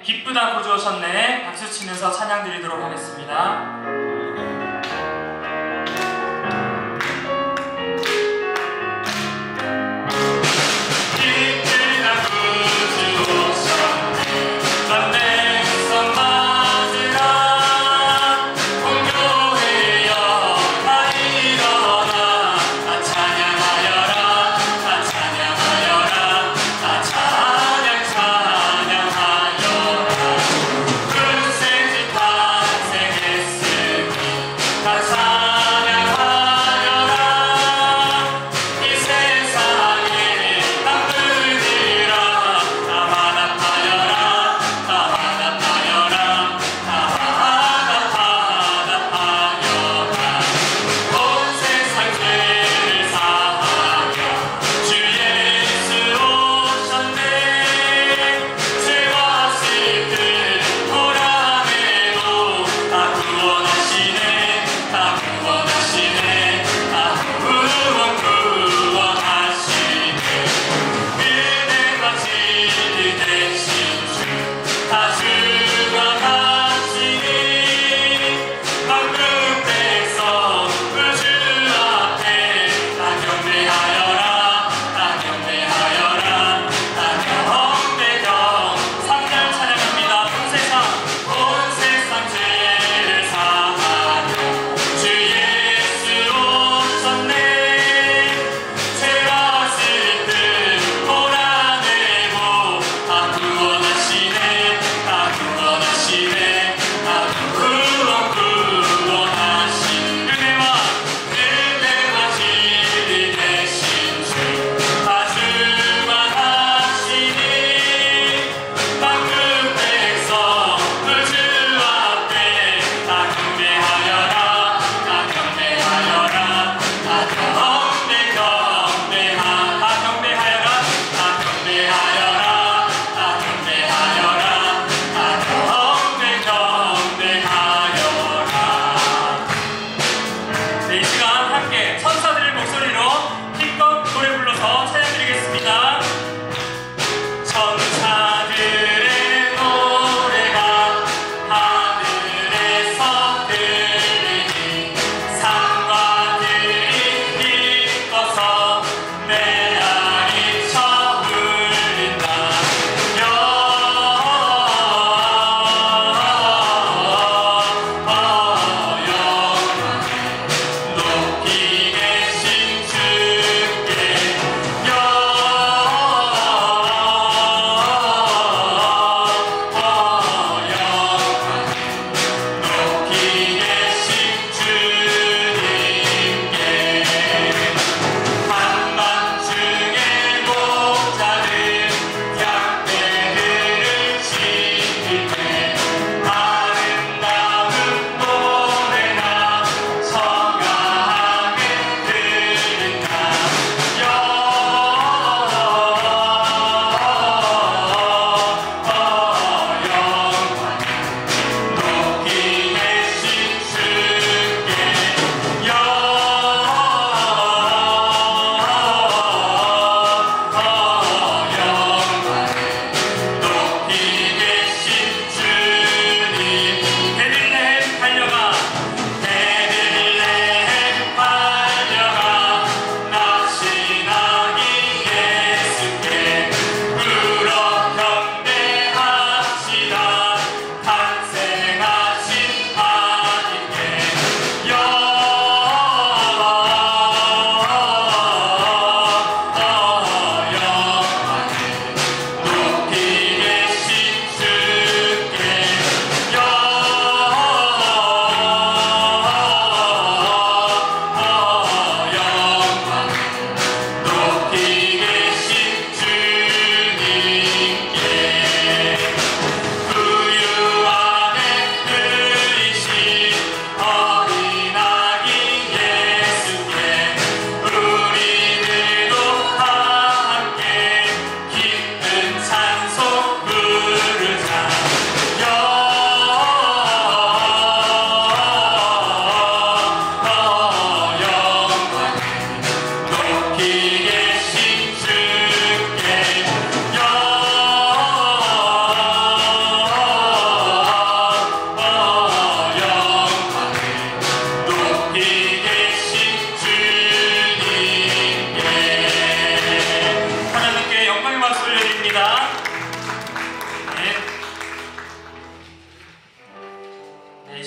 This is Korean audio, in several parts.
기쁘다 구주 오셨네 박수 치면서 찬양 드리도록 하겠습니다. 찬양하여라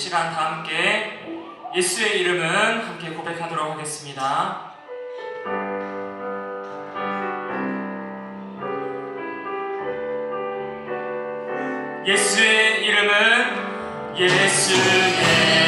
시간 다 함께 예수의 이름은 함께 고백하도록 하겠습니다. 예수의 이름은 예수의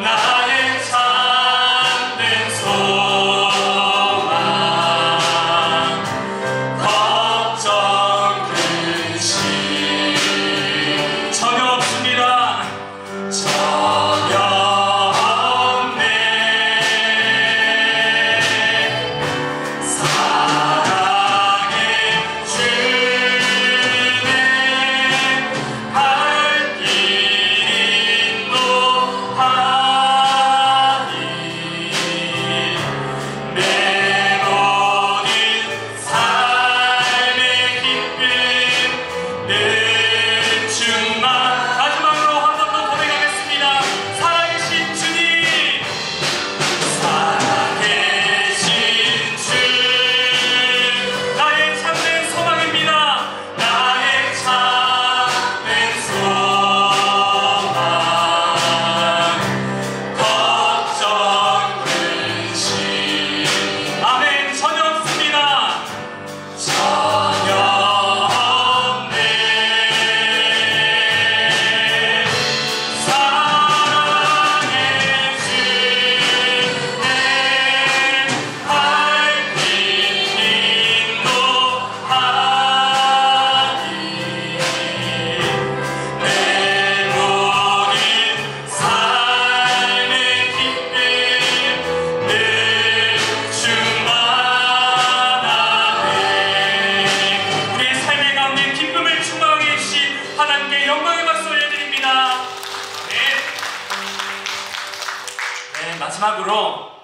나의 참된 마지막으로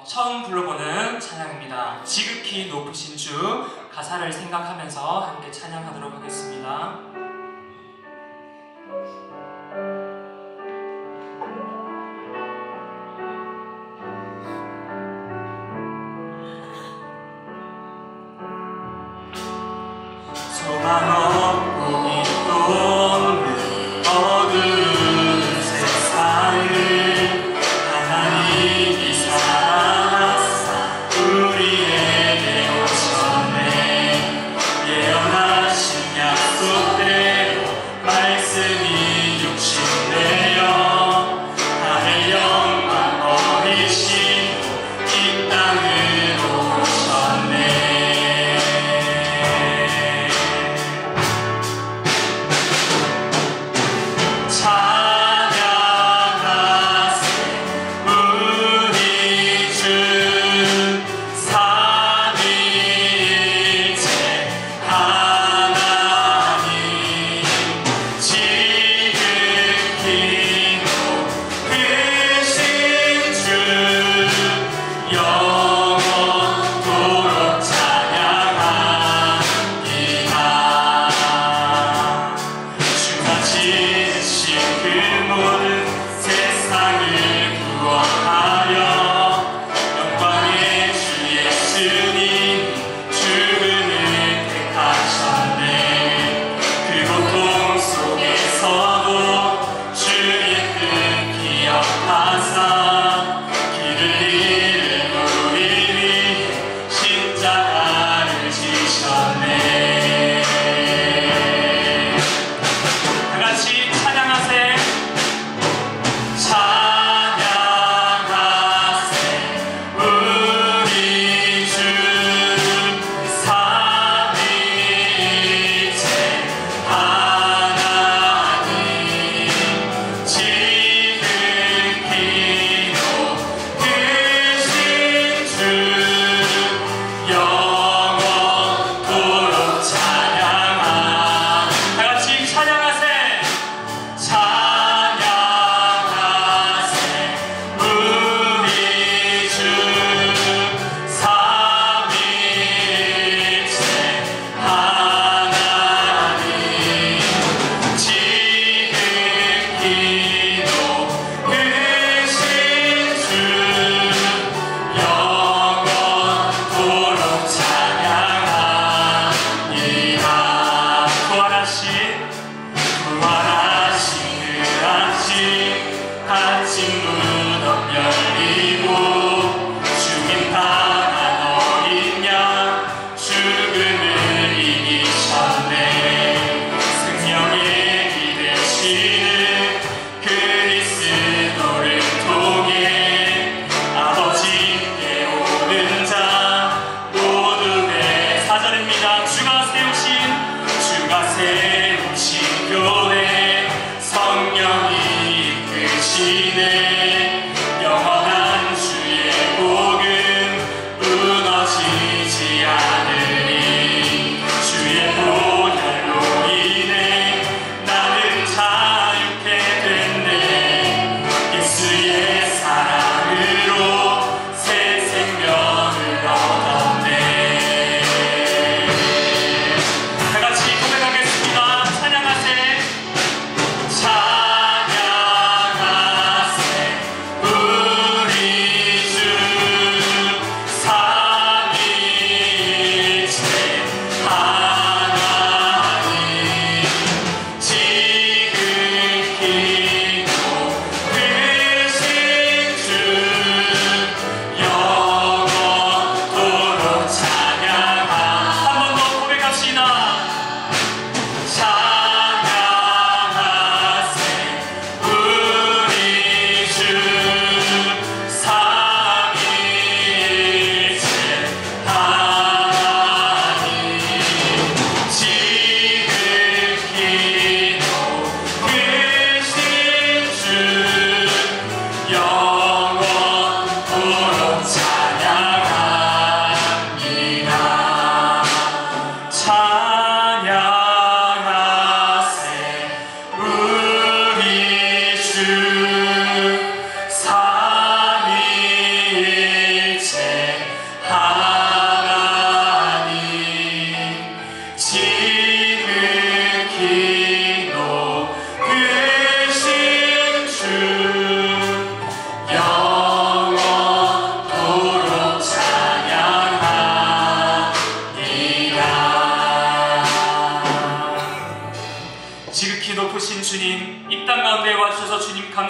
처음 불러보는 찬양입니다. 지극히 높으신 주, 가사를 생각하면서 함께 찬양하도록 하겠습니다. 소망 없고 빛도 없는 어두운 세상을 하나님이 사랑하사 우리에게 오셨네. 예언하신 약속대로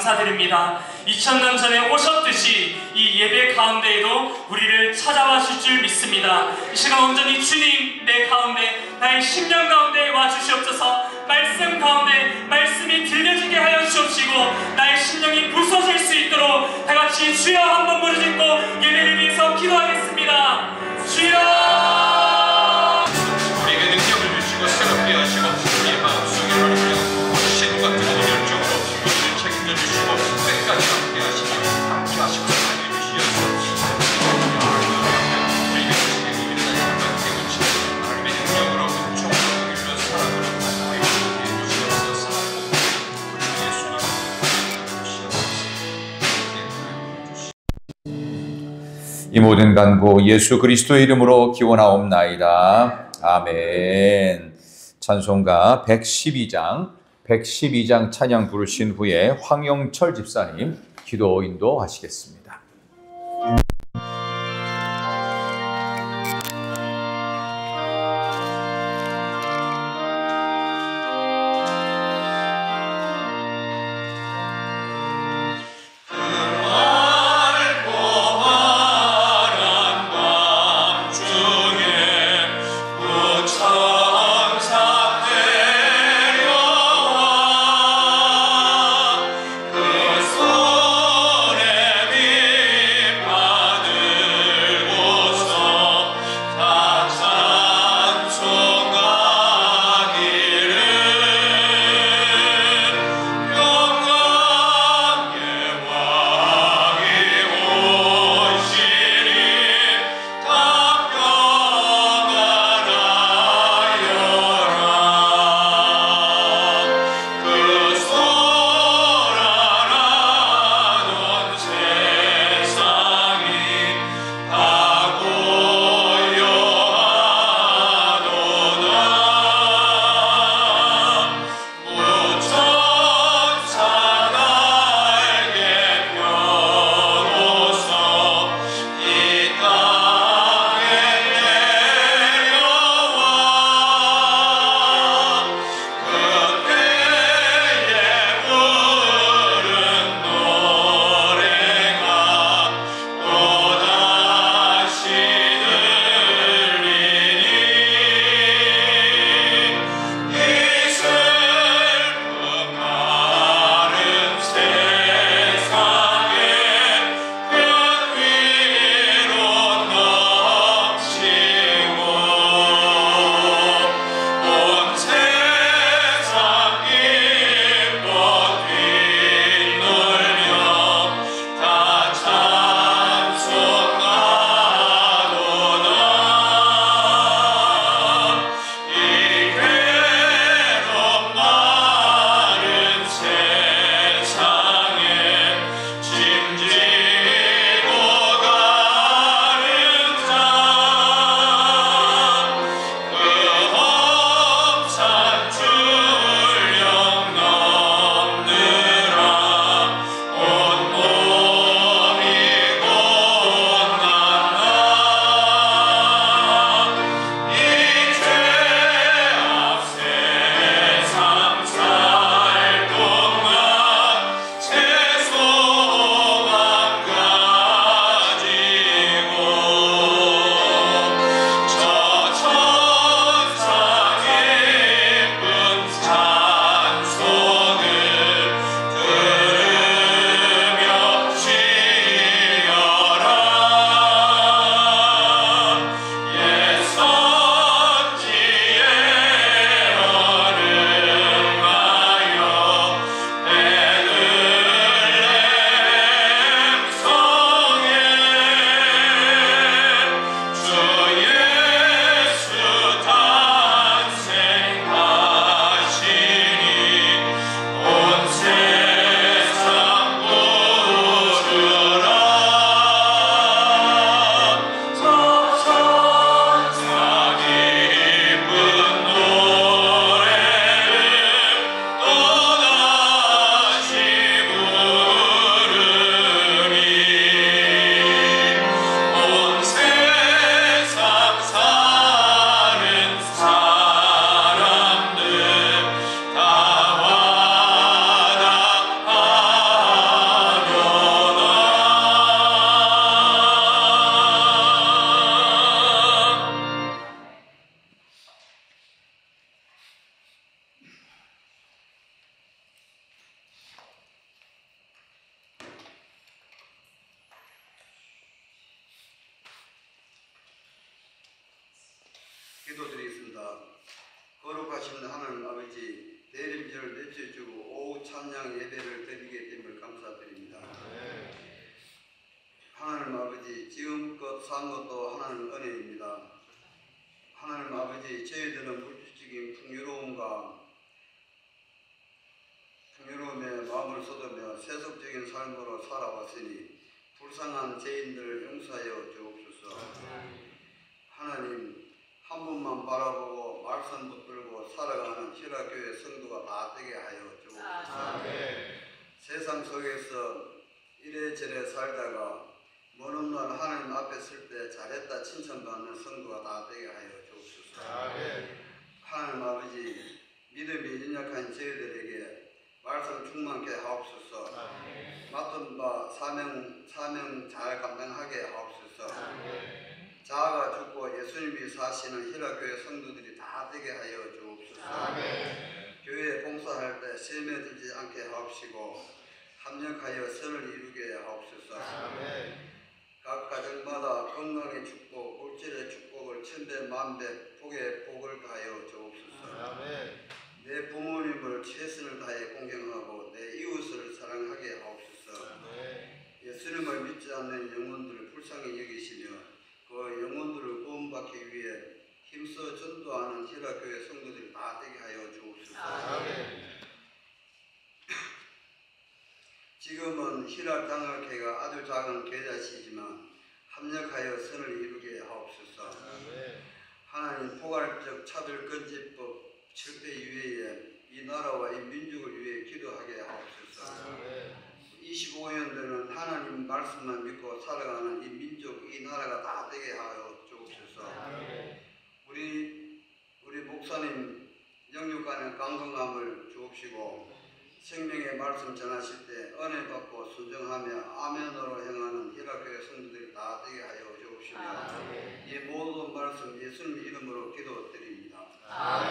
감사드립니다. 2000년 전에 오셨듯이 이 예배 가운데에도 우리를 찾아와 줄 줄 믿습니다. 이 시간 온전히 주님 내 가운데 나의 심령 가운데 와주시옵소서. 말씀 가운데 말씀이 들려지게 하여 주옵시고 나의 심령이 부서질 수 있도록 다같이 주여 한번 부르짖고 예배를 위해서 기도하겠습니다. 주여 우리에게 능력을 주시고 새롭게 하시고 우리의 마음속에 하나님 신과 뜨거운 열정으로 우리를 책임져 주시고 끝까지 함께 하시며 함께 하시고 사랑해 주시옵소서. 우리에게 주시는 일을 함께 해주시고 하나님의 능력으로 은총으로 일로 사랑으로 함께 주시옵소서. 우리 예수님 주시옵소서. 이 모든 간구 예수 그리스도의 이름으로 기원하옵나이다. 아멘. 찬송가 112장 찬양 부르신 후에 황영철 집사님 기도 인도하시겠습니다. 그 손에 드립니다. 거룩하신 하나님 아버지, 대림절 며칠 주고 오후 찬양 예배를 드리게 됨을 감사드립니다. 하나님 아버지, 지금껏 산 것도 하나님 은혜입니다. 하나님 아버지, 저희들은 물질적인 풍요로움에 마음을 쏟으며 세속적인 삶으로 살아왔으니 불쌍한 죄인들을 용서하여 주옵소서. 하나님, 한 분만 바라보고 말씀 붙들고 살아가는 희락교회 성도가 다 되게 하여 주옵소서. 세상 속에서 이래저래 살다가 먼 날 하나님 앞에 설 때 잘했다 칭찬받는 성도가 다 되게 하여 주옵소서. 하나님 아버지, 믿음이 연약한 저희들에게 말씀 충만케 하옵소서. 맡은 바 사명 잘 감당하게 하옵소서. 자아가 죽고 예수님이 사시는 희락교회 성도들이 다 되게 하여 주옵소서. 교회에 봉사할 때 세매들지 않게 하옵시고 합력하여 선을 이루게 하옵소서. 각 가정마다 건강의 축복, 물질의 축복을 천배 만배 복의 복을 가하여 주옵소서. 내 부모님을 최선을 다해 공경하고 내 이웃을 사랑하게 하옵소서. 예수님을 믿지 않는 영혼들을 불쌍히 여기시며 그 영혼들을 구원받기 위해 힘써 전도하는 희락교회 성도들이 다 되게 하여 주옵소서. 지금은 희락장학회가 아주 작은 계좌시지만 합력하여 선을 이루게 하옵소서. 하나님, 포괄적 차별금지법 7대 이외에 이 나라와 이 민족을 위해 기도하게 하옵소서. 25년 되는 하나님 말씀만 믿고 살아가는 이 민족, 이 나라가 다 되게 하여 주옵소서. 우리 목사님 영육간의 강건함을 주옵시고 생명의 말씀 전하실 때 은혜 받고 순종하며 아멘으로 행하는 희락교회 성도들이 다 되게 하여 주옵시며 이 모든 말씀 예수님 이름으로 기도드립니다. 아멘.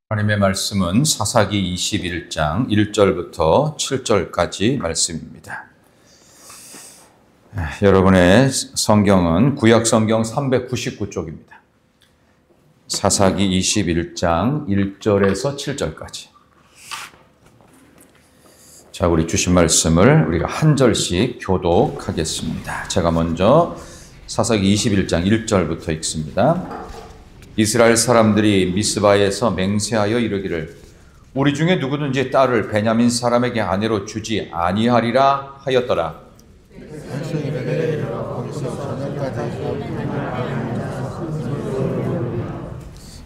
하나님의 말씀은 사사기 21장 1절부터 7절까지 말씀입니다. 여러분의 성경은 구약 성경 399쪽입니다. 사사기 21장 1절에서 7절까지. 자, 우리 주신 말씀을 우리가 한 절씩 교독하겠습니다. 제가 먼저 사사기 21장 1절부터 읽습니다. 이스라엘 사람들이 미스바에서 맹세하여 이르기를 우리 중에 누구든지 딸을 베냐민 사람에게 아내로 주지 아니하리라 하였더라.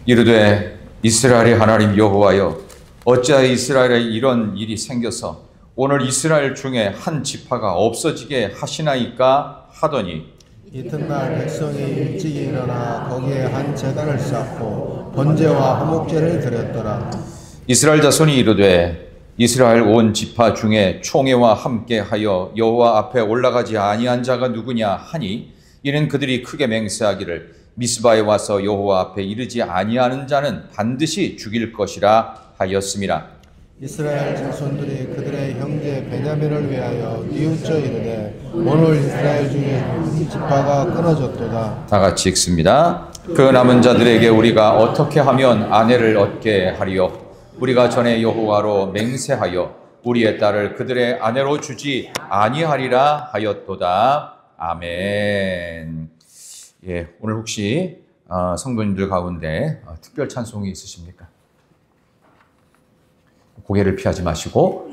이르되 이스라엘의 하나님 여호와여, 어찌하여 이스라엘에 이런 일이 생겨서 오늘 이스라엘 중에 한 지파가 없어지게 하시나이까 하더니 이튿날 백성이 일찍 일어나 거기에 한 제단을 쌓고 번제와 화목제를 드렸더라. 이스라엘 자손이 이르되 이스라엘 온 지파 중에 총회와 함께하여 여호와 앞에 올라가지 아니한 자가 누구냐 하니 이는 그들이 크게 맹세하기를 미스바에 와서 여호와 앞에 이르지 아니하는 자는 반드시 죽일 것이라 하였음이라. 이스라엘 자손들이 그들의 형제 베냐민을 위하여 뉘우쳐 이르되 오늘 이스라엘 중에 한 지파가 끊어졌도다. 다 같이 읽습니다. 그 남은 자들에게 우리가 어떻게 하면 아내를 얻게 하리요? 우리가 전에 여호와로 맹세하여 우리의 딸을 그들의 아내로 주지 아니하리라 하였도다. 아멘. 예, 오늘 혹시 성도님들 가운데 특별 찬송이 있으십니까? 고개를 피하지 마시고,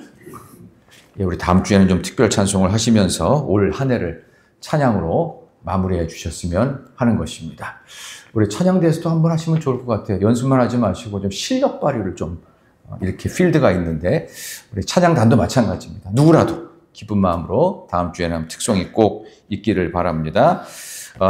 예, 우리 다음 주에는 좀 특별 찬송을 하시면서 올 한 해를 찬양으로 마무리해 주셨으면 하는 것입니다. 우리 찬양대에서도 한번 하시면 좋을 것 같아요. 연습만 하지 마시고 좀 실력 발휘를 좀 이렇게 필드가 있는데 우리 찬양단도 마찬가지입니다. 누구라도 기쁜 마음으로 다음 주에는 특송이 꼭 있기를 바랍니다.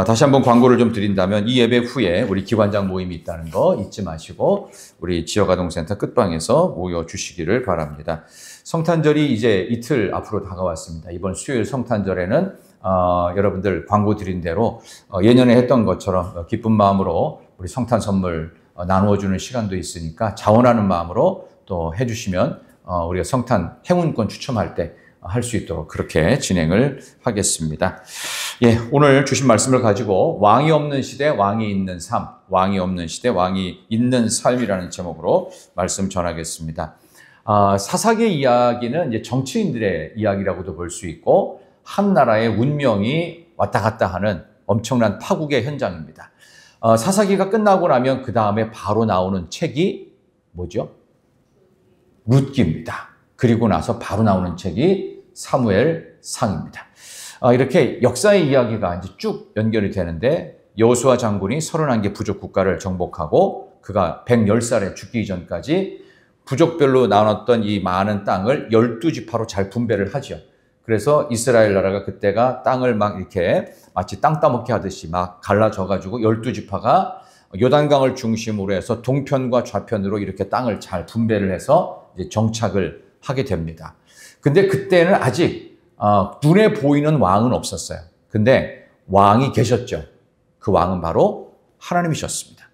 다시 한번 광고를 좀 드린다면 이 예배 후에 우리 기관장 모임이 있다는 거 잊지 마시고 우리 지역아동센터 끝방에서 모여주시기를 바랍니다. 성탄절이 이제 이틀 앞으로 다가왔습니다. 이번 수요일 성탄절에는 여러분들 광고 드린 대로 예년에 했던 것처럼 기쁜 마음으로 우리 성탄 선물 나누어주는 시간도 있으니까 자원하는 마음으로 또 해주시면 우리가 성탄 행운권 추첨할 때 할 수 있도록 그렇게 진행을 하겠습니다. 예, 오늘 주신 말씀을 가지고 왕이 없는 시대 왕이 있는 삶, 왕이 없는 시대 왕이 있는 삶이라는 제목으로 말씀 전하겠습니다. 사사기의 이야기는 이제 정치인들의 이야기라고도 볼 수 있고 한 나라의 운명이 왔다 갔다 하는 엄청난 파국의 현장입니다. 사사기가 끝나고 나면 그 다음에 바로 나오는 책이 뭐죠? 룻기입니다. 그리고 나서 바로 나오는 책이 사무엘상입니다. 이렇게 역사의 이야기가 이제 쭉 연결이 되는데 여호수아 장군이 31개 부족 국가를 정복하고 그가 110살에 죽기 전까지 부족별로 나눴던 이 많은 땅을 12지파로 잘 분배를 하죠. 그래서 이스라엘 나라가 그때가 땅을 막 이렇게 마치 땅 따먹기 하듯이 막 갈라져가지고 12지파가 요단강을 중심으로 해서 동편과 좌편으로 이렇게 땅을 잘 분배를 해서 이제 정착을 하게 됩니다. 근데 그때는 아직 눈에 보이는 왕은 없었어요. 근데 왕이 계셨죠. 그 왕은 바로 하나님이셨습니다.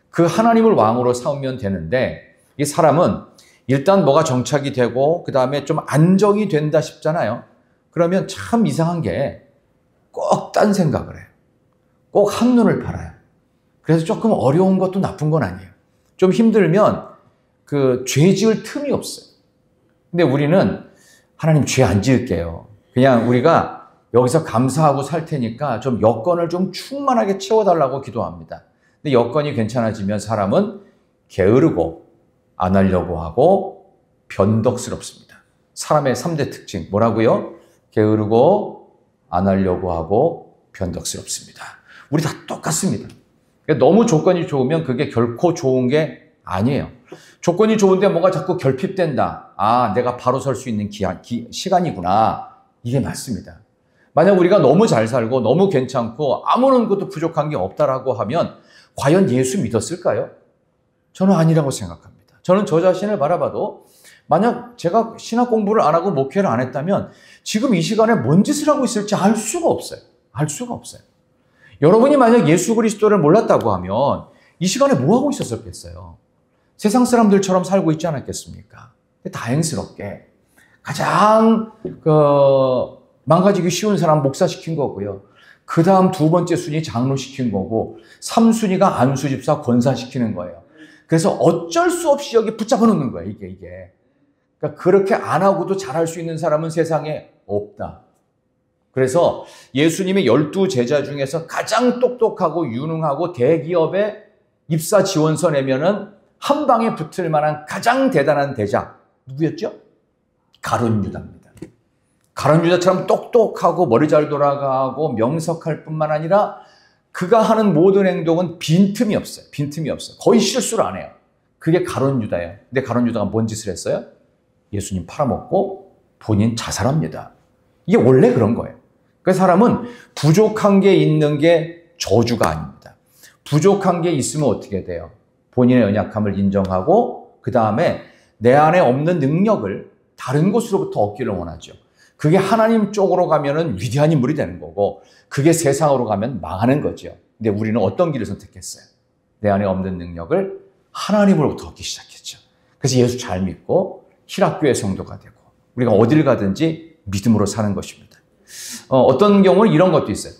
그 하나님을 왕으로 삼으면 되는데 이 사람은 일단 뭐가 정착이 되고 그 다음에 좀 안정이 된다 싶잖아요. 그러면 참 이상한 게 꼭 딴 생각을 해요. 꼭 한눈을 팔아요. 그래서 조금 어려운 것도 나쁜 건 아니에요. 좀 힘들면 그 죄 지을 틈이 없어요. 근데 우리는 하나님 죄 안 지을게요. 그냥 우리가 여기서 감사하고 살 테니까 좀 여건을 좀 충만하게 채워달라고 기도합니다. 근데 여건이 괜찮아지면 사람은 게으르고 안 하려고 하고 변덕스럽습니다. 사람의 3대 특징 뭐라고요? 게으르고 안 하려고 하고 변덕스럽습니다. 우리 다 똑같습니다. 너무 조건이 좋으면 그게 결코 좋은 게 아니에요. 조건이 좋은데 뭐가 자꾸 결핍된다. 내가 바로 설 수 있는 시간이구나. 이게 맞습니다. 만약 우리가 너무 잘 살고 너무 괜찮고 아무런 것도 부족한 게 없다라고 하면 과연 예수 믿었을까요? 저는 아니라고 생각합니다. 저는 저 자신을 바라봐도 만약 제가 신학 공부를 안 하고 목회를 안 했다면 지금 이 시간에 뭔 짓을 하고 있을지 알 수가 없어요. 알 수가 없어요. 여러분이 만약 예수 그리스도를 몰랐다고 하면 이 시간에 뭐 하고 있었겠어요? 세상 사람들처럼 살고 있지 않았겠습니까? 다행스럽게 가장 망가지기 쉬운 사람 목사시킨 거고요. 그 다음 두 번째 순위 장로시킨 거고 3순위가 안수집사 권사시키는 거예요. 그래서 어쩔 수 없이 여기 붙잡아 놓는 거예요. 이게. 그러니까 그렇게 안 하고도 잘할 수 있는 사람은 세상에 없다. 그래서 예수님의 12제자 중에서 가장 똑똑하고 유능하고 대기업에 입사 지원서 내면은 한 방에 붙을 만한 가장 대단한 대장 누구였죠? 가룟 유다입니다. 가룟 유다처럼 똑똑하고 머리 잘 돌아가고 명석할 뿐만 아니라 그가 하는 모든 행동은 빈틈이 없어요. 빈틈이 없어요. 거의 실수를 안 해요. 그게 가룟 유다예요. 근데 가룟 유다가 뭔 짓을 했어요? 예수님 팔아먹고 본인 자살합니다. 이게 원래 그런 거예요. 그 사람은 부족한 게 있는 게 저주가 아닙니다. 부족한 게 있으면 어떻게 돼요? 본인의 연약함을 인정하고 그 다음에 내 안에 없는 능력을 다른 곳으로부터 얻기를 원하죠. 그게 하나님 쪽으로 가면은 위대한 인물이 되는 거고 그게 세상으로 가면 망하는 거죠. 근데 우리는 어떤 길을 선택했어요? 내 안에 없는 능력을 하나님으로부터 얻기 시작했죠. 그래서 예수 잘 믿고 희락교회 성도가 되고 우리가 어딜 가든지 믿음으로 사는 것입니다. 어떤 경우는 이런 것도 있어요.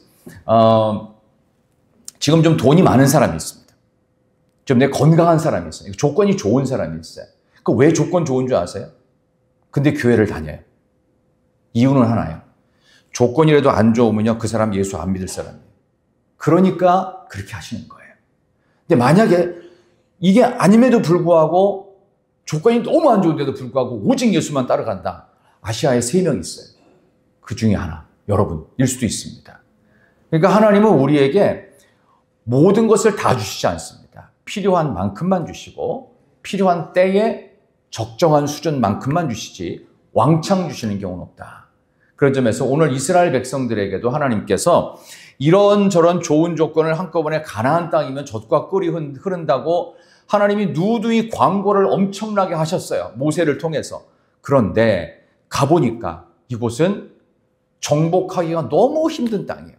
지금 좀 돈이 많은 사람이 있습니다. 좀 내 건강한 사람이 있어요. 조건이 좋은 사람이 있어요. 그 왜 조건 좋은 줄 아세요? 근데 교회를 다녀요. 이유는 하나예요. 조건이라도 안 좋으면요, 그 사람 예수 안 믿을 사람이에요. 그러니까 그렇게 하시는 거예요. 근데 만약에 이게 아님에도 불구하고 조건이 너무 안 좋은데도 불구하고 오직 예수만 따라간다. 아시아에 3명 있어요. 그 중에 하나, 여러분일 수도 있습니다. 그러니까 하나님은 우리에게 모든 것을 다 주시지 않습니다. 필요한 만큼만 주시고 필요한 때에 적정한 수준만큼만 주시지 왕창 주시는 경우는 없다. 그런 점에서 오늘 이스라엘 백성들에게도 하나님께서 이런저런 좋은 조건을 한꺼번에 가나안 땅이면 젖과 꿀이 흐른다고 하나님이 누누이 광고를 엄청나게 하셨어요. 모세를 통해서. 그런데 가보니까 이곳은 정복하기가 너무 힘든 땅이에요.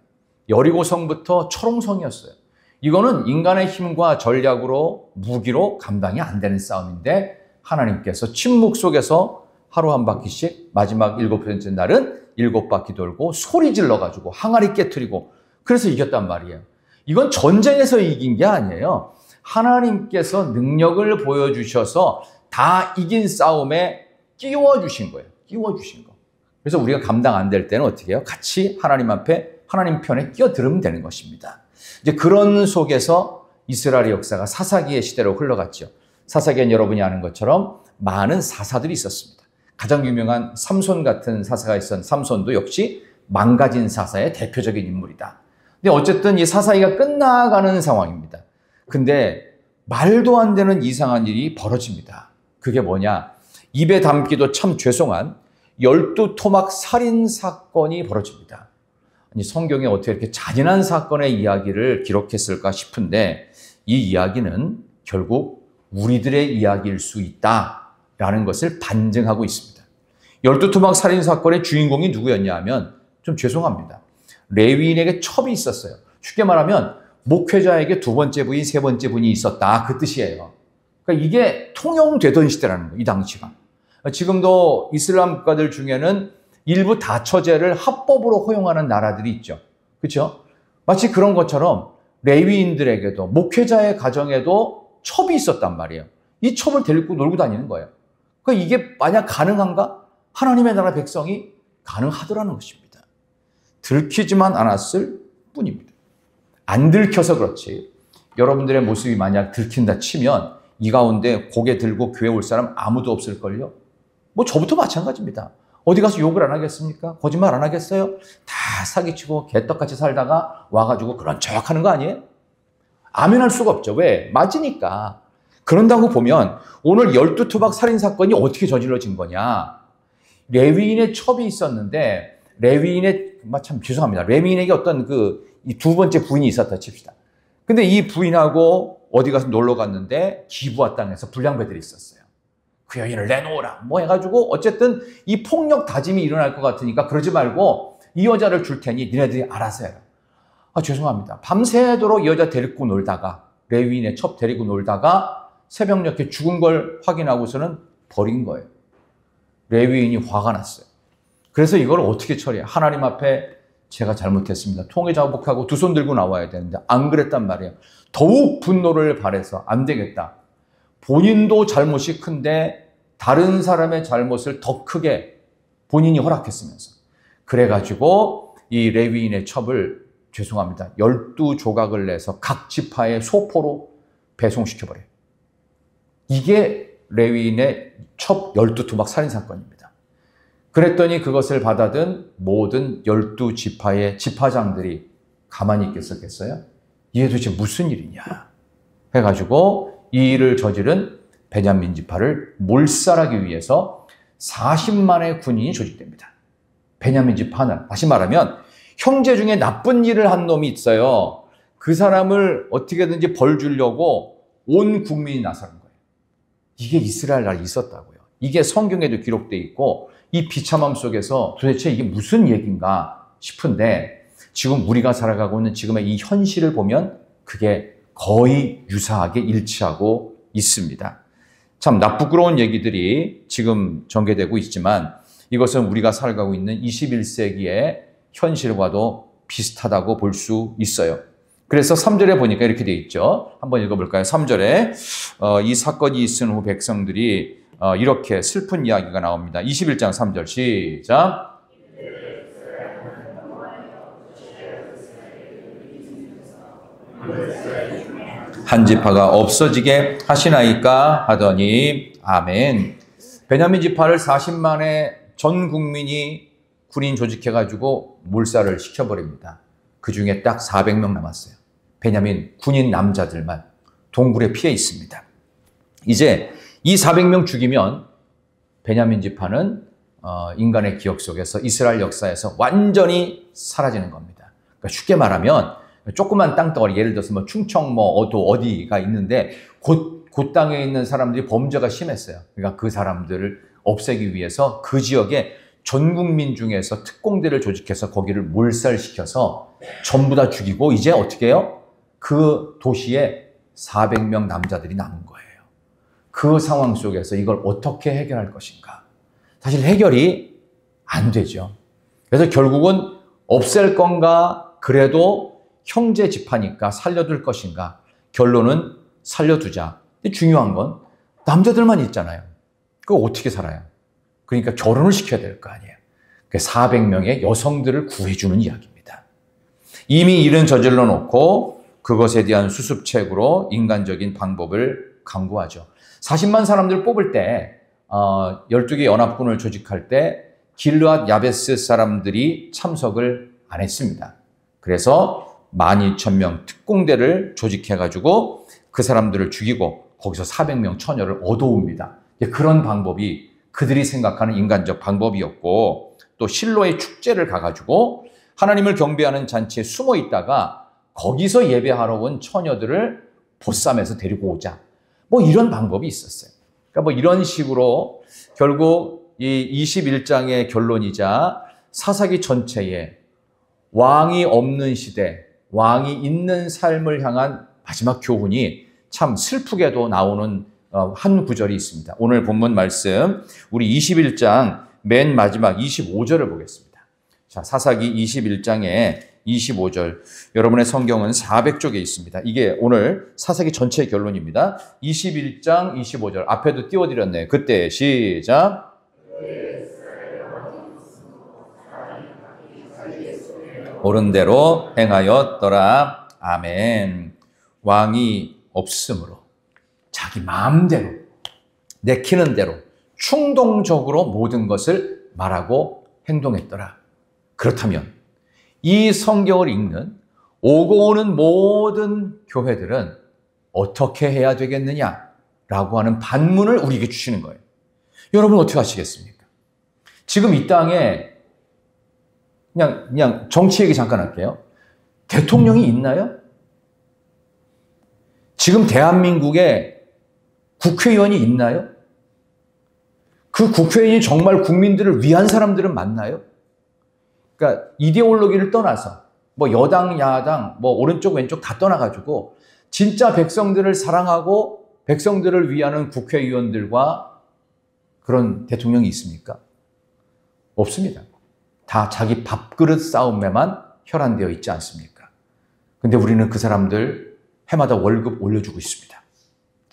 여리고성부터 철옹성이었어요. 이거는 인간의 힘과 전략으로 무기로 감당이 안 되는 싸움인데 하나님께서 침묵 속에서 하루 한 바퀴씩 마지막 7번째 날은 7바퀴 돌고 소리 질러가지고 항아리 깨트리고 그래서 이겼단 말이에요. 이건 전쟁에서 이긴 게 아니에요. 하나님께서 능력을 보여주셔서 다 이긴 싸움에 끼워주신 거예요. 끼워주신 거. 그래서 우리가 감당 안 될 때는 어떻게 해요? 같이 하나님 앞에 하나님 편에 끼어들으면 되는 것입니다. 이제 그런 속에서 이스라엘의 역사가 사사기의 시대로 흘러갔죠. 사사기엔 여러분이 아는 것처럼 많은 사사들이 있었습니다. 가장 유명한 삼손 같은 사사가 있었는데 삼손도 역시 망가진 사사의 대표적인 인물이다. 근데 어쨌든 이 사사기가 끝나가는 상황입니다. 근데 말도 안 되는 이상한 일이 벌어집니다. 그게 뭐냐? 입에 담기도 참 죄송한 12토막 살인 사건이 벌어집니다. 아니, 성경에 어떻게 이렇게 잔인한 사건의 이야기를 기록했을까 싶은데 이 이야기는 결국 우리들의 이야기일 수 있다라는 것을 반증하고 있습니다. 12토막 살인 사건의 주인공이 누구였냐 하면 좀 죄송합니다. 레위인에게 첩이 있었어요. 쉽게 말하면 목회자에게 두 번째 부인, 세 번째 부인이 있었다. 그 뜻이에요. 그러니까 이게 통용되던 시대라는 거예요. 이 당시가. 지금도 이슬람 국가들 중에는 일부 다처제를 합법으로 허용하는 나라들이 있죠. 그렇죠? 마치 그런 것처럼 레위인들에게도 목회자의 가정에도 첩이 있었단 말이에요. 이 첩을 데리고 놀고 다니는 거예요. 그러니까 이게 만약 가능한가? 하나님의 나라 백성이 가능하더라는 것입니다. 들키지만 않았을 뿐입니다. 안 들켜서 그렇지. 여러분들의 모습이 만약 들킨다 치면 이 가운데 고개 들고 교회 올 사람 아무도 없을걸요? 뭐 저부터 마찬가지입니다. 어디 가서 욕을 안 하겠습니까? 거짓말 안 하겠어요? 다 사기치고 개떡같이 살다가 와가지고 그런 척 하는 거 아니에요? 아멘할 수가 없죠. 왜? 맞으니까. 그런다고 보면 오늘 12토막 살인사건이 어떻게 저질러진 거냐? 레위인의 첩이 있었는데 레위인의 참 죄송합니다. 레위인에게 어떤 이 두 번째 부인이 있었다 칩시다. 근데 이 부인하고 어디 가서 놀러 갔는데 기부와 땅에서 불량배들이 있었어요. 그 여인을 내놓으라 뭐 해가지고 어쨌든 이 폭력 다짐이 일어날 것 같으니까 그러지 말고 이 여자를 줄 테니 니네들이 알아서 해라. 죄송합니다. 밤새도록 이 여자 데리고 놀다가 레위인의 첩 데리고 놀다가 새벽녘에 죽은 걸 확인하고서는 버린 거예요. 레위인이 화가 났어요. 그래서 이걸 어떻게 처리해? 하나님 앞에 제가 잘못했습니다. 통회 자복하고 두 손 들고 나와야 되는데 안 그랬단 말이에요. 더욱 분노를 발해서 안 되겠다. 본인도 잘못이 큰데 다른 사람의 잘못을 더 크게 본인이 허락했으면서 그래가지고 이 레위인의 첩을 죄송합니다. 12조각을 내서 각 지파의 소포로 배송시켜버려요. 이게 레위인의 첩 12토막 살인사건입니다. 그랬더니 그것을 받아든 모든 12지파의 지파장들이 가만히 있겠었겠어요? 이게 도대체 무슨 일이냐 해가지고 이 일을 저지른 베냐민 지파를 몰살하기 위해서 40만의 군인이 조직됩니다. 베냐민 지파는 다시 말하면 형제 중에 나쁜 일을 한 놈이 있어요. 그 사람을 어떻게든지 벌 주려고 온 국민이 나서는 거예요. 이게 이스라엘 나라에 있었다고요. 이게 성경에도 기록되어 있고 이 비참함 속에서 도대체 이게 무슨 얘기인가 싶은데 지금 우리가 살아가고 있는 지금의 이 현실을 보면 그게 거의 유사하게 일치하고 있습니다. 참 나쁘끄러운 얘기들이 지금 전개되고 있지만 이것은 우리가 살아가고 있는 21세기의 현실과도 비슷하다고 볼 수 있어요. 그래서 3절에 보니까 이렇게 되어 있죠. 한번 읽어볼까요? 3절에 이 사건이 있은 후 백성들이 이렇게 슬픈 이야기가 나옵니다. 21장 3절 시작. 한 지파가 없어지게 하시나이까 하더니 아멘. 베냐민 지파를 40만의 전 국민이 군인 조직해가지고 몰살을 시켜버립니다. 그 중에 딱 400명 남았어요. 베냐민 군인 남자들만 동굴에 피해 있습니다. 이제 이 400명 죽이면 베냐민 지파는 인간의 기억 속에서 이스라엘 역사에서 완전히 사라지는 겁니다. 그러니까 쉽게 말하면 조그만 땅덩어리, 예를 들어서 뭐 충청 어디가 있는데 그 땅에 있는 사람들이 범죄가 심했어요. 그러니까 그 사람들을 없애기 위해서 그 지역에 전 국민 중에서 특공대를 조직해서 거기를 몰살시켜서 전부 다 죽이고 이제 어떻게 해요? 그 도시에 400명 남자들이 남은 거예요. 그 상황 속에서 이걸 어떻게 해결할 것인가? 사실 해결이 안 되죠. 그래서 결국은 없앨 건가? 그래도 형제 집하니까 살려둘 것인가? 결론은 살려두자. 근데 중요한 건 남자들만 있잖아요. 그거 어떻게 살아요? 그러니까 결혼을 시켜야 될 거 아니에요. 400명의 여성들을 구해주는 이야기입니다. 이미 일은 저질러 놓고 그것에 대한 수습책으로 인간적인 방법을 강구하죠. 40만 사람들 뽑을 때 12개 연합군을 조직할 때 길르앗 야베스 사람들이 참석을 안 했습니다. 그래서 12,000명 특공대를 조직해가지고 그 사람들을 죽이고 거기서 400명 처녀를 얻어옵니다. 그런 방법이 그들이 생각하는 인간적 방법이었고, 또 실로의 축제를 가가지고 하나님을 경배하는 잔치에 숨어 있다가 거기서 예배하러 온 처녀들을 보쌈에서 데리고 오자. 뭐 이런 방법이 있었어요. 그러니까 뭐 이런 식으로 결국 이 21장의 결론이자 사사기 전체에 왕이 없는 시대, 왕이 있는 삶을 향한 마지막 교훈이 참 슬프게도 나오는 한 구절이 있습니다. 오늘 본문 말씀 우리 21장 맨 마지막 25절을 보겠습니다. 자, 사사기 21장에 25절. 여러분의 성경은 400쪽에 있습니다. 이게 오늘 사사기 전체의 결론입니다. 21장 25절. 앞에도 띄워드렸네요. 그때 시작. 옳은 대로 행하였더라. 아멘. 왕이 없으므로 자기 마음대로 내키는 대로 충동적으로 모든 것을 말하고 행동했더라. 그렇다면 이 성경을 읽는 오고 오는 모든 교회들은 어떻게 해야 되겠느냐라고 하는 반문을 우리에게 주시는 거예요. 여러분 어떻게 하시겠습니까? 지금 이 땅에 그냥 정치 얘기 잠깐 할게요. 대통령이 있나요? 지금 대한민국에 국회의원이 있나요? 그 국회의원이 정말 국민들을 위한 사람들은 맞나요? 그러니까 이데올로기를 떠나서 뭐 여당, 야당, 뭐 오른쪽, 왼쪽 다 떠나가지고 진짜 백성들을 사랑하고 백성들을 위하는 국회의원들과 그런 대통령이 있습니까? 없습니다. 다 자기 밥그릇 싸움에만 혈안되어 있지 않습니까? 근데 우리는 그 사람들 해마다 월급 올려주고 있습니다.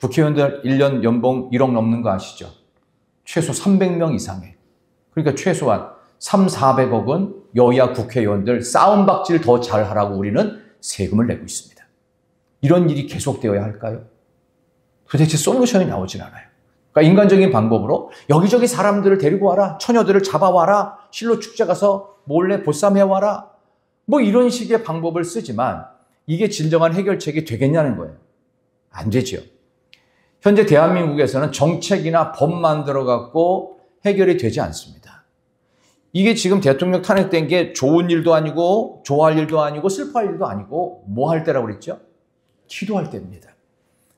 국회의원들 1년 연봉 1억 넘는 거 아시죠? 최소 300명 이상에. 그러니까 최소한 300~400억은 여야 국회의원들 싸움박질 더 잘하라고 우리는 세금을 내고 있습니다. 이런 일이 계속되어야 할까요? 도대체 솔루션이 나오진 않아요. 그러니까 인간적인 방법으로 여기저기 사람들을 데리고 와라, 처녀들을 잡아와라, 실로 축제 가서 몰래 보쌈해와라, 뭐 이런 식의 방법을 쓰지만 이게 진정한 해결책이 되겠냐는 거예요. 안 되죠. 현재 대한민국에서는 정책이나 법 만들어갖고 해결이 되지 않습니다. 이게 지금 대통령 탄핵된 게 좋은 일도 아니고 좋아할 일도 아니고 슬퍼할 일도 아니고 뭐 할 때라고 그랬죠? 기도할 때입니다.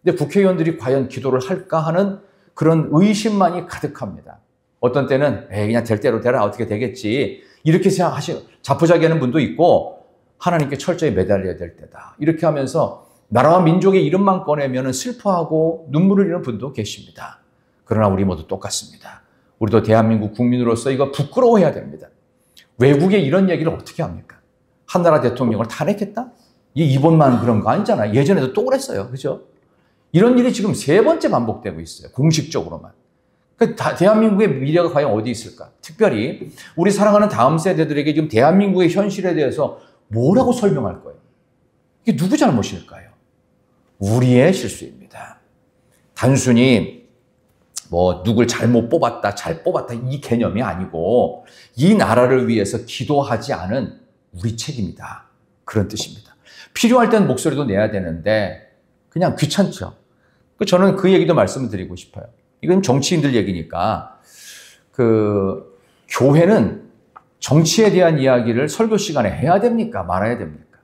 근데 국회의원들이 과연 기도를 할까 하는 그런 의심만이 가득합니다. 어떤 때는 그냥 될 대로 되라, 어떻게 되겠지, 이렇게 생각하시고 자포자기하는 분도 있고 하나님께 철저히 매달려야 될 때다, 이렇게 하면서 나라와 민족의 이름만 꺼내면 슬퍼하고 눈물을 흘리는 분도 계십니다. 그러나 우리 모두 똑같습니다. 우리도 대한민국 국민으로서 이거 부끄러워해야 됩니다. 외국에 이런 얘기를 어떻게 합니까? 한 나라 대통령을 탄핵했다? 이번만 그런 거 아니잖아요. 예전에도 또 그랬어요. 그죠? 이런 일이 지금 3번째 반복되고 있어요. 공식적으로만. 그러니까 대한민국의 미래가 과연 어디 있을까? 특별히 우리 사랑하는 다음 세대들에게 지금 대한민국의 현실에 대해서 뭐라고 설명할 거예요? 이게 누구 잘못일까요? 우리의 실수입니다. 단순히 뭐 누굴 잘못 뽑았다, 잘 뽑았다 이 개념이 아니고 이 나라를 위해서 기도하지 않은 우리 책임이다, 그런 뜻입니다. 필요할 땐 목소리도 내야 되는데 그냥 귀찮죠. 저는 그 얘기도 말씀을 드리고 싶어요. 이건 정치인들 얘기니까 교회는 정치에 대한 이야기를 설교 시간에 해야 됩니까? 말아야 됩니까?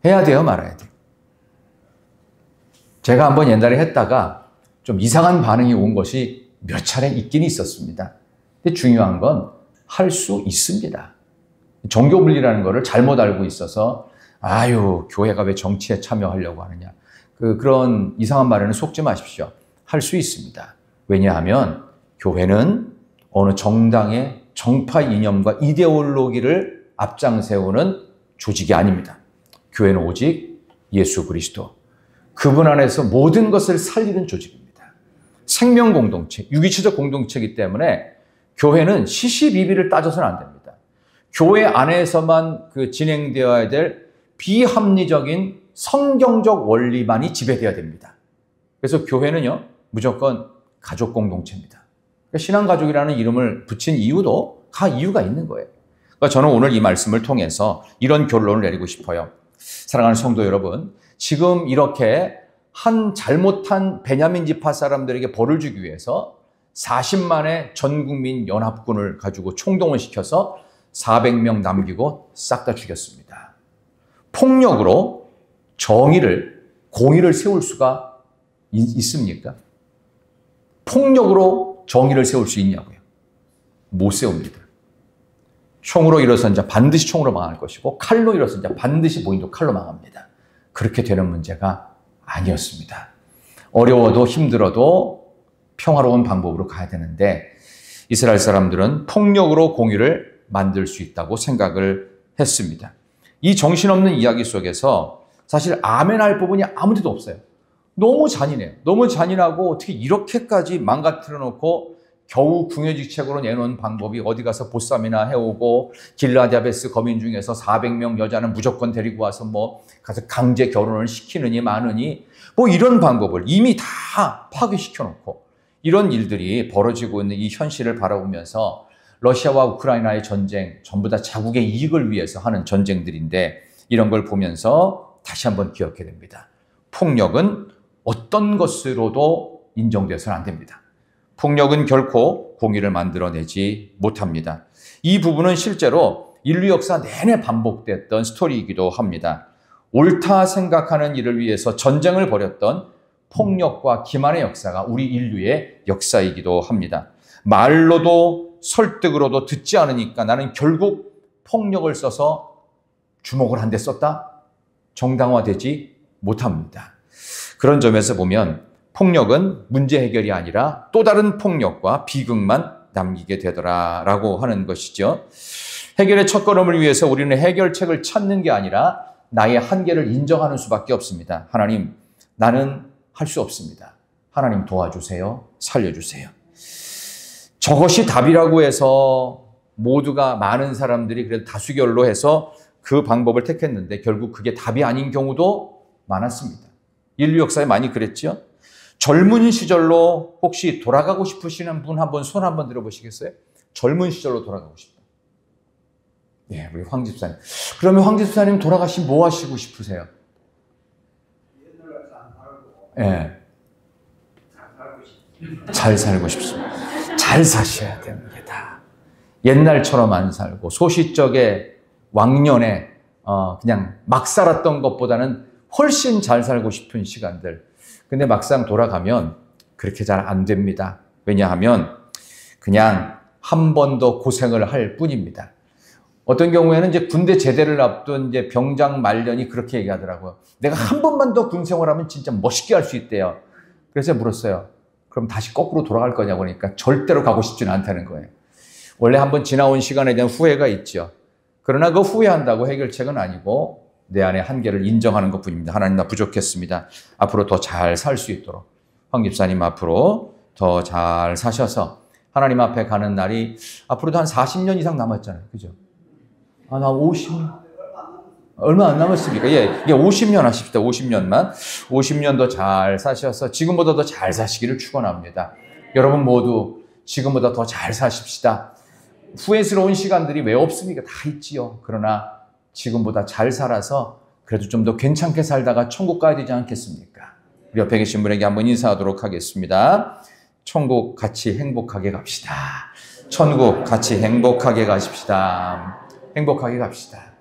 해야 돼요, 말아야 돼요? 제가 한번 옛날에 했다가 좀 이상한 반응이 온 것이 몇 차례 있긴 있었습니다. 근데 중요한 건 할 수 있습니다. 종교분리라는 거를 잘못 알고 있어서 아유, 교회가 왜 정치에 참여하려고 하느냐. 그런 이상한 말에는 속지 마십시오. 할 수 있습니다. 왜냐하면 교회는 어느 정당의 정파 이념과 이데올로기를 앞장세우는 조직이 아닙니다. 교회는 오직 예수 그리스도, 그분 안에서 모든 것을 살리는 조직입니다. 생명 공동체, 유기체적 공동체이기 때문에 교회는 시시비비를 따져서는 안 됩니다. 교회 안에서만 진행되어야 될 비합리적인 성경적 원리만이 지배되어야 됩니다. 그래서 교회는요, 무조건 가족 공동체입니다. 신앙가족이라는 이름을 붙인 이유도 이유가 있는 거예요. 그러니까 저는 오늘 이 말씀을 통해서 이런 결론을 내리고 싶어요. 사랑하는 성도 여러분, 지금 이렇게 한 잘못한 베냐민 지파 사람들에게 벌을 주기 위해서 40만의 전국민 연합군을 가지고 총동원 시켜서 400명 남기고 싹 다 죽였습니다. 폭력으로 공의를 세울 수가 있습니까? 폭력으로 정의를 세울 수 있냐고요? 못 세웁니다. 총으로 일어선 자 반드시 총으로 망할 것이고, 칼로 일어선 자 반드시 본인도 칼로 망합니다. 그렇게 되는 문제가 아니었습니다. 어려워도 힘들어도 평화로운 방법으로 가야 되는데, 이스라엘 사람들은 폭력으로 공의를 만들 수 있다고 생각을 했습니다. 이 정신없는 이야기 속에서 사실 아멘할 부분이 아무 데도 없어요. 너무 잔인해요. 너무 잔인하고 어떻게 이렇게까지 망가뜨려 놓고 겨우 궁여지책으로 내놓은 방법이 어디 가서 보쌈이나 해오고 길라디 야베스 거민 중에서 400명 여자는 무조건 데리고 와서 가서 강제 결혼을 시키느니 마느니 이런 방법을 이미 다 파괴시켜 놓고 이런 일들이 벌어지고 있는 이 현실을 바라보면서 러시아와 우크라이나의 전쟁 전부 다 자국의 이익을 위해서 하는 전쟁들인데, 이런 걸 보면서 다시 한번 기억해야 됩니다. 폭력은 어떤 것으로도 인정돼서는 안 됩니다. 폭력은 결코 공의를 만들어내지 못합니다. 이 부분은 실제로 인류 역사 내내 반복됐던 스토리이기도 합니다. 옳다 생각하는 일을 위해서 전쟁을 벌였던 폭력과 기만의 역사가 우리 인류의 역사이기도 합니다. 말로도 설득으로도 듣지 않으니까 나는 결국 폭력을 써서 주먹을 한 대 썼다? 정당화되지 못합니다. 그런 점에서 보면 폭력은 문제 해결이 아니라 또 다른 폭력과 비극만 남기게 되더라라고 하는 것이죠. 해결의 첫걸음을 위해서 우리는 해결책을 찾는 게 아니라 나의 한계를 인정하는 수밖에 없습니다. 하나님, 나는 할 수 없습니다. 하나님 도와주세요. 살려주세요. 저것이 답이라고 해서 모두가, 많은 사람들이 그래도 다수결로 해서 그 방법을 택했는데 결국 그게 답이 아닌 경우도 많았습니다. 인류 역사에 많이 그랬죠. 젊은 시절로 혹시 돌아가고 싶으시는 분 한번 손 한번 들어보시겠어요? 젊은 시절로 돌아가고 싶다. 예, 우리 황 집사님. 그러면 황 집사님 돌아가시면 뭐 하시고 싶으세요? 예. 잘 살고 싶습니다. 잘 사셔야 됩니다. 옛날처럼 안 살고 소시적에 왕년에 그냥 막 살았던 것보다는 훨씬 잘 살고 싶은 시간들. 근데 막상 돌아가면 그렇게 잘 안 됩니다. 왜냐하면 그냥 한 번 더 고생을 할 뿐입니다. 어떤 경우에는 이제 군대 제대를 앞둔 이제 병장 말년이 그렇게 얘기하더라고요. 내가 한 번만 더 군 생활하면 진짜 멋있게 할 수 있대요. 그래서 물었어요. 그럼 다시 거꾸로 돌아갈 거냐고 그러니까 절대로 가고 싶지는 않다는 거예요. 원래 한번 지나온 시간에 대한 후회가 있죠. 그러나 그 후회한다고 해결책은 아니고 내 안의 한계를 인정하는 것뿐입니다. 하나님, 나 부족했습니다. 앞으로 더 잘 살 수 있도록 황 집사님 앞으로 더 잘 사셔서 하나님 앞에 가는 날이 앞으로도 한 40년 이상 남았잖아요. 그죠? 나 50년. 얼마 안 남았습니까? 예, 50년 하십시다. 50년만. 50년 더 잘 사셔서 지금보다 더 잘 사시기를 축원합니다. 여러분 모두 지금보다 더 잘 사십시다. 후회스러운 시간들이 왜 없습니까? 다 있지요. 그러나 지금보다 잘 살아서 그래도 좀 더 괜찮게 살다가 천국 가야 되지 않겠습니까? 우리 옆에 계신 분에게 한번 인사하도록 하겠습니다. 천국 같이 행복하게 갑시다. 천국 같이 행복하게 가십시다. 행복하게 갑시다.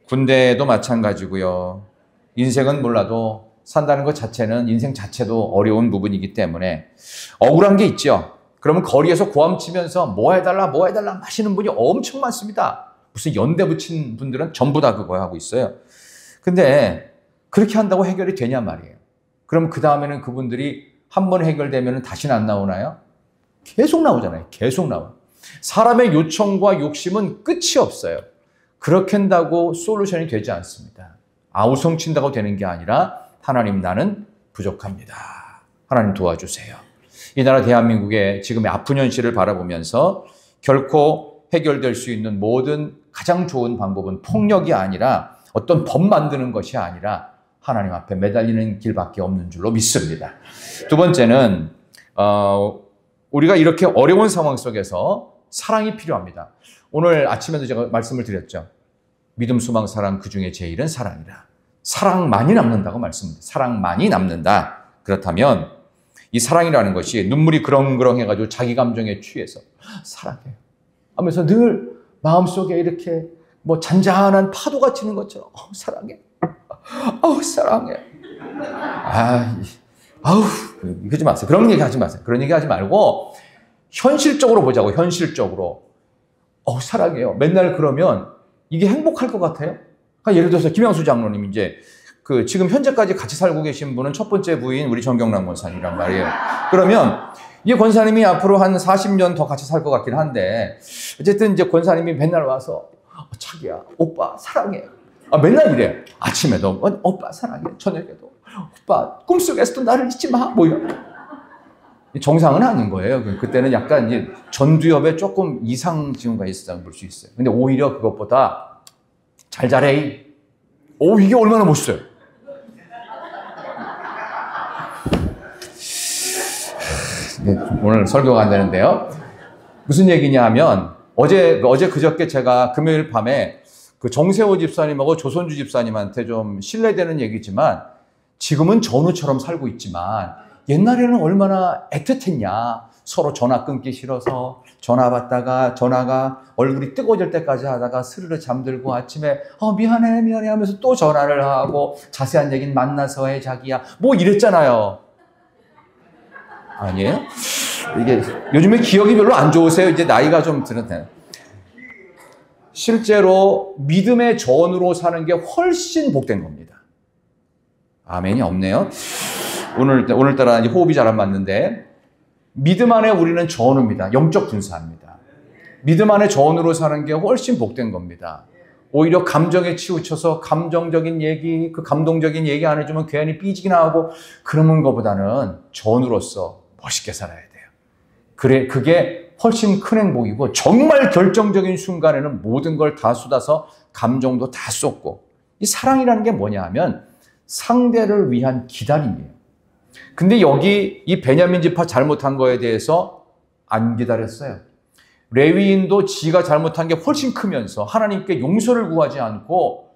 군대도 마찬가지고요. 인생은 몰라도 산다는 것 자체는 인생 자체도 어려운 부분이기 때문에 억울한 게 있죠. 그러면 거리에서 고함치면서 뭐 해달라 하시는 분이 엄청 많습니다. 무슨 연대 붙인 분들은 전부 다 그거 하고 있어요. 근데 그렇게 한다고 해결이 되냐 말이에요. 그럼 그 다음에는 그분들이 한 번 해결되면 다시는 안 나오나요? 계속 나오잖아요. 계속 나와요. 사람의 요청과 욕심은 끝이 없어요. 그렇게 한다고 솔루션이 되지 않습니다. 아우성친다고 되는 게 아니라 하나님 나는 부족합니다. 하나님 도와주세요. 이 나라 대한민국의 지금의 아픈 현실을 바라보면서 결코 해결될 수 있는 모든 가장 좋은 방법은 폭력이 아니라 어떤 법 만드는 것이 아니라 하나님 앞에 매달리는 길밖에 없는 줄로 믿습니다. 두 번째는 우리가 이렇게 어려운 상황 속에서 사랑이 필요합니다. 오늘 아침에도 제가 말씀을 드렸죠. 믿음, 소망, 사랑 그 중에 제일은 사랑이다. 사랑만이 남는다고 말씀드립니다. 사랑만이 남는다. 그렇다면 이 사랑이라는 것이 눈물이 그렁그렁해가지고 자기 감정에 취해서 사랑해 하면서 늘 마음속에 이렇게 뭐 잔잔한 파도가 치는 것처럼 사랑해. 사랑해. 이러지 마세요. 그런 얘기 하지 마세요. 그런 얘기 하지 말고 현실적으로 보자고. 현실적으로. 사랑해요. 맨날 그러면 이게 행복할 것 같아요? 그러니까 예를 들어서 김양수 장로님 이제 지금 현재까지 같이 살고 계신 분은 첫 번째 부인 우리 정경남 권사님이란 말이에요. 그러면 이 권사님이 앞으로 한 40년 더 같이 살 것 같긴 한데 어쨌든 이제 권사님이 맨날 와서 자기야, 오빠 사랑해. 맨날 이래. 아침에도 오빠 사랑해. 저녁에도 오빠 꿈속에서도 나를 잊지 마. 뭐 이런. 정상은 아닌 거예요. 그때는 약간 이제 전두엽에 조금 이상 징후가 있었다고 볼 수 있어요. 근데 오히려 그것보다 잘 자래. 이게 얼마나 멋있어요. 오늘 설교가 안 되는데요. 무슨 얘기냐 하면 어제 그저께 제가 금요일 밤에 그 정세호 집사님하고 조선주 집사님한테 좀 신뢰되는 얘기지만 지금은 전우처럼 살고 있지만 옛날에는 얼마나 애틋했냐. 서로 전화 끊기 싫어서 전화 받다가 전화가 얼굴이 뜨거워질 때까지 하다가 스르르 잠들고 아침에 미안해 하면서 또 전화를 하고 자세한 얘기는 만나서 해 자기야. 뭐 이랬잖아요. 아니에요? 이게 요즘에 기억이 별로 안 좋으세요? 이제 나이가 좀 드는데. 실제로 믿음의 전으로 사는 게 훨씬 복된 겁니다. 아멘이 없네요. 오늘따라 이제 호흡이 잘 안 맞는데 믿음 안에 우리는 전우입니다. 영적 군사입니다. 믿음 안에 전으로 사는 게 훨씬 복된 겁니다. 오히려 감정에 치우쳐서 감정적인 얘기, 그 감동적인 얘기 안 해주면 괜히 삐지기나 하고 그러는 것보다는 전우로서 멋있게 살아야 돼요. 그게 훨씬 큰 행복이고 정말 결정적인 순간에는 모든 걸 다 쏟아서 감정도 다 쏟고 이 사랑이라는 게 뭐냐 하면 상대를 위한 기다림이에요. 근데 여기 이 베냐민 지파 잘못한 거에 대해서 안 기다렸어요. 레위인도 지가 잘못한 게 훨씬 크면서 하나님께 용서를 구하지 않고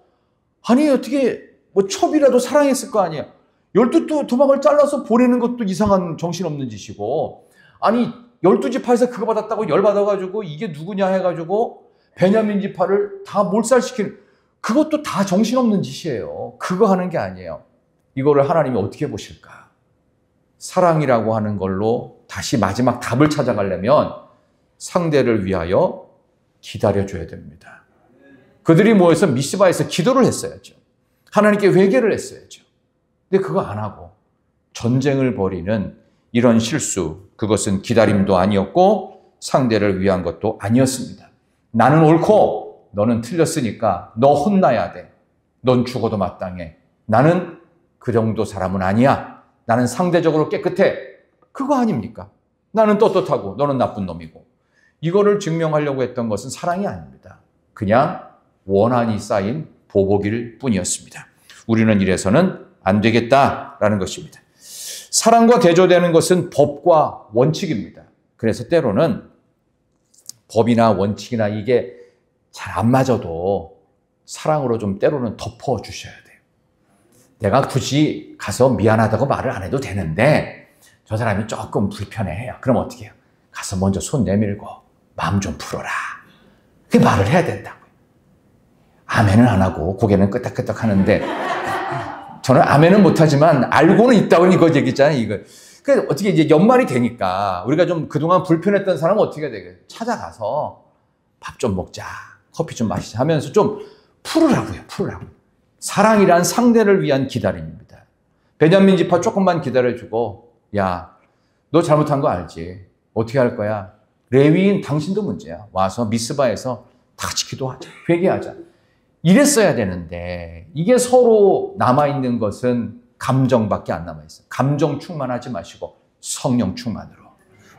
아니 어떻게 뭐 첩이라도 사랑했을 거 아니야. 12 도망을 잘라서 보내는 것도 이상한 정신없는 짓이고 아니 12지파에서 그거 받았다고 열받아가지고 이게 누구냐 해가지고 베냐민 지파를 다 몰살시키는 그것도 다 정신없는 짓이에요. 그거 하는 게 아니에요. 이거를 하나님이 어떻게 보실까? 사랑이라고 하는 걸로 다시 마지막 답을 찾아가려면 상대를 위하여 기다려줘야 됩니다. 그들이 모여서 미스바에서 기도를 했어야죠. 하나님께 회개를 했어야죠. 근데 그거 안 하고 전쟁을 벌이는 이런 실수, 그것은 기다림도 아니었고 상대를 위한 것도 아니었습니다. 나는 옳고 너는 틀렸으니까 너 혼나야 돼. 넌 죽어도 마땅해. 나는 그 정도 사람은 아니야. 나는 상대적으로 깨끗해. 그거 아닙니까? 나는 떳떳하고 너는 나쁜 놈이고. 이거를 증명하려고 했던 것은 사랑이 아닙니다. 그냥 원한이 쌓인 보복일 뿐이었습니다. 우리는 이래서는 안 되겠다라는 것입니다. 사랑과 대조되는 것은 법과 원칙입니다. 그래서 때로는 법이나 원칙이나 이게 잘 안 맞아도 사랑으로 좀 때로는 덮어주셔야 돼요. 내가 굳이 가서 미안하다고 말을 안 해도 되는데 저 사람이 조금 불편해해요. 그럼 어떻게 해요? 가서 먼저 손 내밀고 마음 좀 풀어라. 그 말을 해야 된다고요. 아멘은 안 하고 고개는 끄덕끄덕 하는데 저는 아멘은 못하지만 알고는 있다고 이거 얘기잖아요. 이거. 그래서 어떻게 이제 연말이 되니까 우리가 좀 그동안 불편했던 사람은 어떻게 해야 되겠어요? 찾아가서 밥 좀 먹자. 커피 좀 마시자 하면서 좀 풀으라고요. 풀으라고. 사랑이란 상대를 위한 기다림입니다. 베냐민 지파 조금만 기다려주고 야, 너 잘못한 거 알지? 어떻게 할 거야? 레위인 당신도 문제야. 와서 미스바에서 다 같이 기도하자. 회개하자. 이랬어야 되는데 이게 서로 남아있는 것은 감정밖에 안 남아있어요. 감정 충만하지 마시고 성령 충만으로.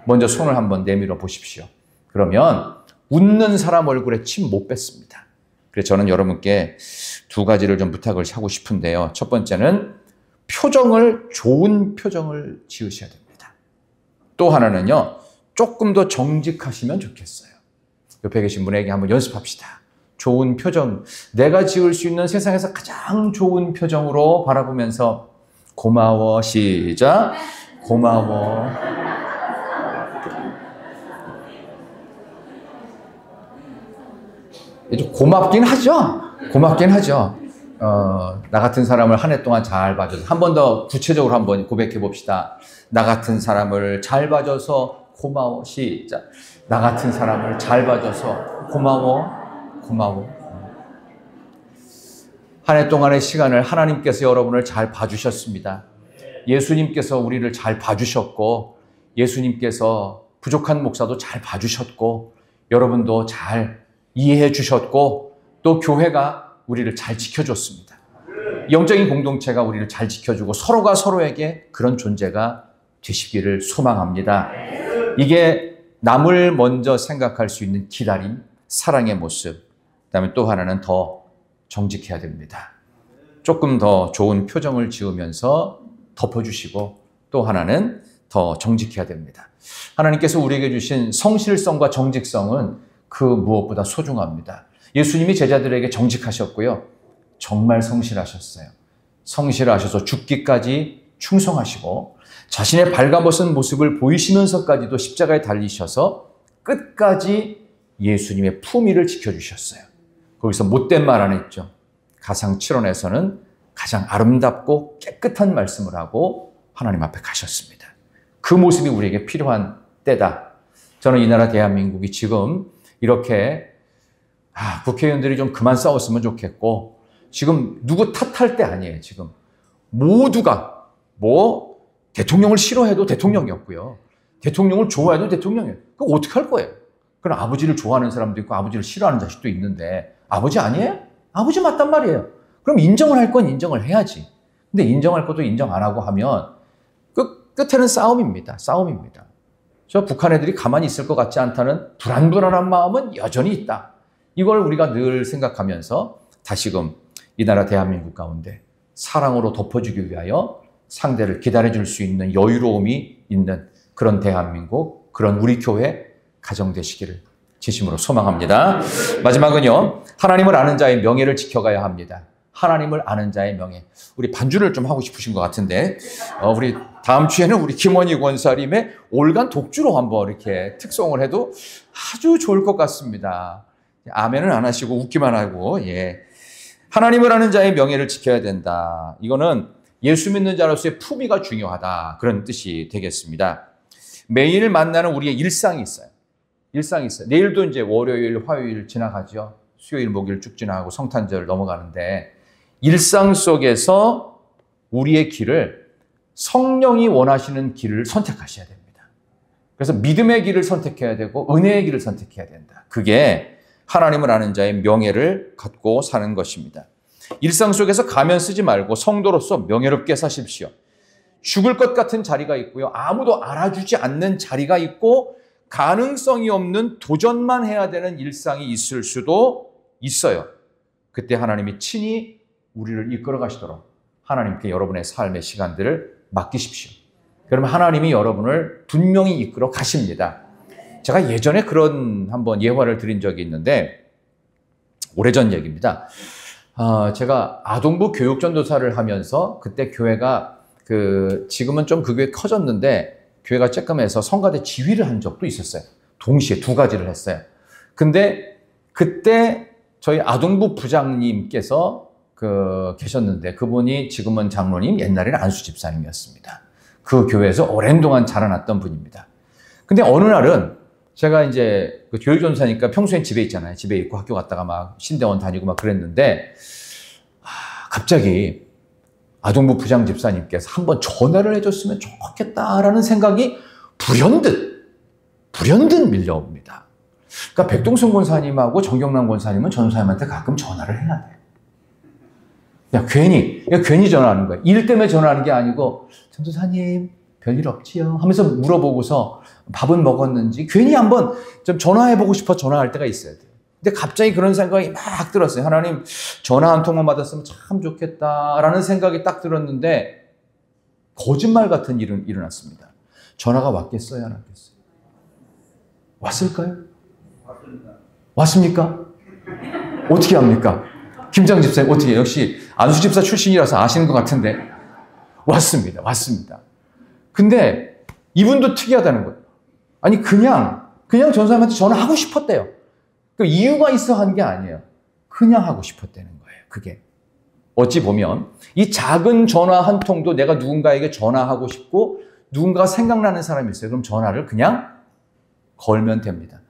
먼저 손을 한번 내밀어 보십시오. 그러면 웃는 사람 얼굴에 침 못 뱉습니다. 그래서 저는 여러분께 두 가지를 좀 부탁을 하고 싶은데요. 첫 번째는 좋은 표정을 지으셔야 됩니다. 또 하나는요, 조금 더 정직하시면 좋겠어요. 옆에 계신 분에게 한번 연습합시다. 좋은 표정, 내가 지을 수 있는 세상에서 가장 좋은 표정으로 바라보면서 고마워, 시작. 고마워. 좀 고맙긴 하죠. 고맙긴 하죠. 나 같은 사람을 한 해 동안 잘 봐줘서 한 번 더 구체적으로 한번 고백해 봅시다. 나 같은 사람을 잘 봐줘서 고마워. 시작. 나 같은 사람을 잘 봐줘서 고마워. 고마워. 한 해 동안의 시간을 하나님께서 여러분을 잘 봐주셨습니다. 예수님께서 우리를 잘 봐주셨고, 예수님께서 부족한 목사도 잘 봐주셨고, 여러분도 잘 이해해 주셨고, 또 교회가 우리를 잘 지켜줬습니다. 영적인 공동체가 우리를 잘 지켜주고 서로가 서로에게 그런 존재가 되시기를 소망합니다. 이게 남을 먼저 생각할 수 있는 기다림, 사랑의 모습. 그다음에 또 하나는 더 정직해야 됩니다. 조금 더 좋은 표정을 지으면서 덮어주시고, 또 하나는 더 정직해야 됩니다. 하나님께서 우리에게 주신 성실성과 정직성은 그 무엇보다 소중합니다. 예수님이 제자들에게 정직하셨고요. 정말 성실하셨어요. 성실하셔서 죽기까지 충성하시고 자신의 발가벗은 모습을 보이시면서까지도 십자가에 달리셔서 끝까지 예수님의 품위를 지켜주셨어요. 거기서 못된 말 안 했죠. 가상 7원에서는 가장 아름답고 깨끗한 말씀을 하고 하나님 앞에 가셨습니다. 그 모습이 우리에게 필요한 때다. 저는 이 나라 대한민국이 지금 이렇게 국회의원들이 좀 그만 싸웠으면 좋겠고, 지금 누구 탓할 때 아니에요. 지금 모두가 대통령을 싫어해도 대통령이었고요, 대통령을 좋아해도 대통령이에요. 그럼 어떻게 할 거예요? 그럼 아버지를 좋아하는 사람도 있고 아버지를 싫어하는 자식도 있는데 아버지 아니에요? 아버지 맞단 말이에요. 그럼 인정을 할 건 인정을 해야지. 근데 인정할 것도 인정 안 하고 하면 끝에는 싸움입니다. 싸움입니다. 저 북한 애들이 가만히 있을 것 같지 않다는 불안불안한 마음은 여전히 있다. 이걸 우리가 늘 생각하면서 다시금 이 나라 대한민국 가운데 사랑으로 덮어주기 위하여 상대를 기다려줄 수 있는 여유로움이 있는 그런 대한민국, 그런 우리 교회 가정되시기를 진심으로 소망합니다. 마지막은요, 하나님을 아는 자의 명예를 지켜가야 합니다. 하나님을 아는 자의 명예. 우리 반주를 좀 하고 싶으신 것 같은데, 우리 다음 주에는 우리 김원희 권사님의 올간 독주로 한번 이렇게 특송을 해도 아주 좋을 것 같습니다. 아멘은 안 하시고 웃기만 하고, 예. 하나님을 아는 자의 명예를 지켜야 된다. 이거는 예수 믿는 자로서의 품위가 중요하다. 그런 뜻이 되겠습니다. 매일 만나는 우리의 일상이 있어요. 일상이 있어요. 내일도 이제 월요일, 화요일 지나가죠. 수요일, 목요일 쭉 지나가고 성탄절 넘어가는데, 일상 속에서 우리의 길을 성령이 원하시는 길을 선택하셔야 됩니다. 그래서 믿음의 길을 선택해야 되고 은혜의 길을 선택해야 된다. 그게 하나님을 아는 자의 명예를 갖고 사는 것입니다. 일상 속에서 가면 쓰지 말고 성도로서 명예롭게 사십시오. 죽을 것 같은 자리가 있고요. 아무도 알아주지 않는 자리가 있고 가능성이 없는 도전만 해야 되는 일상이 있을 수도 있어요. 그때 하나님이 친히 우리를 이끌어 가시도록 하나님께 여러분의 삶의 시간들을 맡기십시오. 그러면 하나님이 여러분을 분명히 이끌어 가십니다. 제가 예전에 그런 한번 예화를 드린 적이 있는데, 오래전 얘기입니다. 제가 아동부 교육전도사를 하면서 그때 교회가 지금은 좀 그 교회 커졌는데 교회가 쬐끔해서 성가대 지휘를 한 적도 있었어요. 동시에 두 가지를 했어요. 근데 그때 저희 아동부 부장님께서 계셨는데 그분이 지금은 장로님, 옛날에는 안수 집사님이었습니다. 그 교회에서 오랜 동안 자라났던 분입니다. 근데 어느 날은 제가 이제 그 교육전사니까 평소엔 집에 있잖아요. 집에 있고 학교 갔다가 막 신대원 다니고 막 그랬는데, 갑자기 아동부 부장 집사님께서 한번 전화를 해줬으면 좋겠다라는 생각이 불현듯 밀려옵니다. 그러니까 백동순 권사님하고 정경남 권사님은 전사님한테 가끔 전화를 해야 돼. 그냥 괜히 전화하는 거예요. 일 때문에 전화하는 게 아니고, 전도사님, 별일 없지요? 하면서 물어보고서 밥은 먹었는지 괜히 한번 좀 전화해보고 싶어 전화할 때가 있어야 돼요. 근데 갑자기 그런 생각이 막 들었어요. 하나님, 전화 한 통만 받았으면 참 좋겠다라는 생각이 딱 들었는데, 거짓말 같은 일은 일어났습니다. 전화가 왔겠어요? 안 왔겠어요? 왔을까요? 왔습니까? 어떻게 합니까? 김장 집사님 어떻게 해요? 역시 안수 집사 출신이라서 아시는 것 같은데 왔습니다. 근데 이분도 특이하다는 거예요. 아니 그냥 전사님한테 전화하고 싶었대요. 그 이유가 있어 한 게 아니에요. 그냥 하고 싶었다는 거예요. 그게 어찌 보면 이 작은 전화 한 통도 내가 누군가에게 전화하고 싶고 누군가가 생각나는 사람이 있어요. 그럼 전화를 그냥 걸면 됩니다.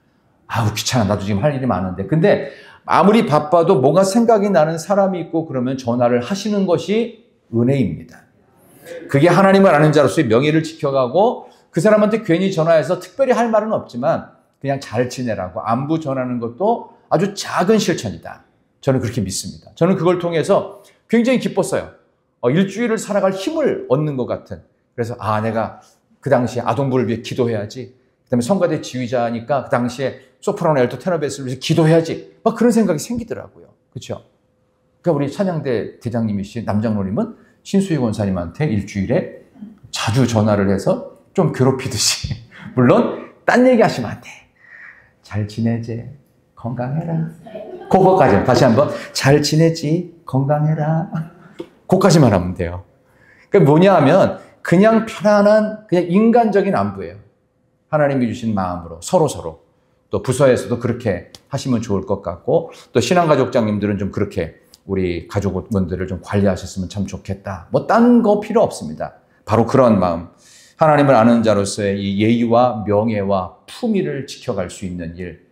아우 귀찮아, 나도 지금 할 일이 많은데. 근데 아무리 바빠도 뭔가 생각이 나는 사람이 있고 그러면 전화를 하시는 것이 은혜입니다. 그게 하나님을 아는 자로서의 명예를 지켜가고 그 사람한테 괜히 전화해서 특별히 할 말은 없지만 그냥 잘 지내라고 안부 전하는 것도 아주 작은 실천이다. 저는 그렇게 믿습니다. 저는 그걸 통해서 굉장히 기뻤어요. 일주일을 살아갈 힘을 얻는 것 같은. 그래서 내가 그 당시에 아동부를 위해 기도해야지. 그다음에 성가대 지휘자니까 그 당시에 소프라노, 엘토, 테너 베이스를 위해서 기도해야지. 막 그런 생각이 생기더라고요. 그렇죠? 그러니까 우리 찬양대 대장님이신 남장로님은 신수희 권사님한테 일주일에 자주 전화를 해서 좀 괴롭히듯이 물론 딴 얘기 하시면 안 돼. 잘 지내지? 건강해라. 그거까지 다시 한번 잘 지내지? 건강해라. 그거까지만 하면 돼요. 그러니까 뭐냐 하면 그냥 편안한 그냥 인간적인 안부예요. 하나님이 주신 마음으로 서로 또 부서에서도 그렇게 하시면 좋을 것 같고 또 신앙가족장님들은 좀 그렇게 우리 가족분들을 좀 관리하셨으면 참 좋겠다. 뭐 딴 거 필요 없습니다. 바로 그런 마음. 하나님을 아는 자로서의 이 예의와 명예와 품위를 지켜갈 수 있는 일.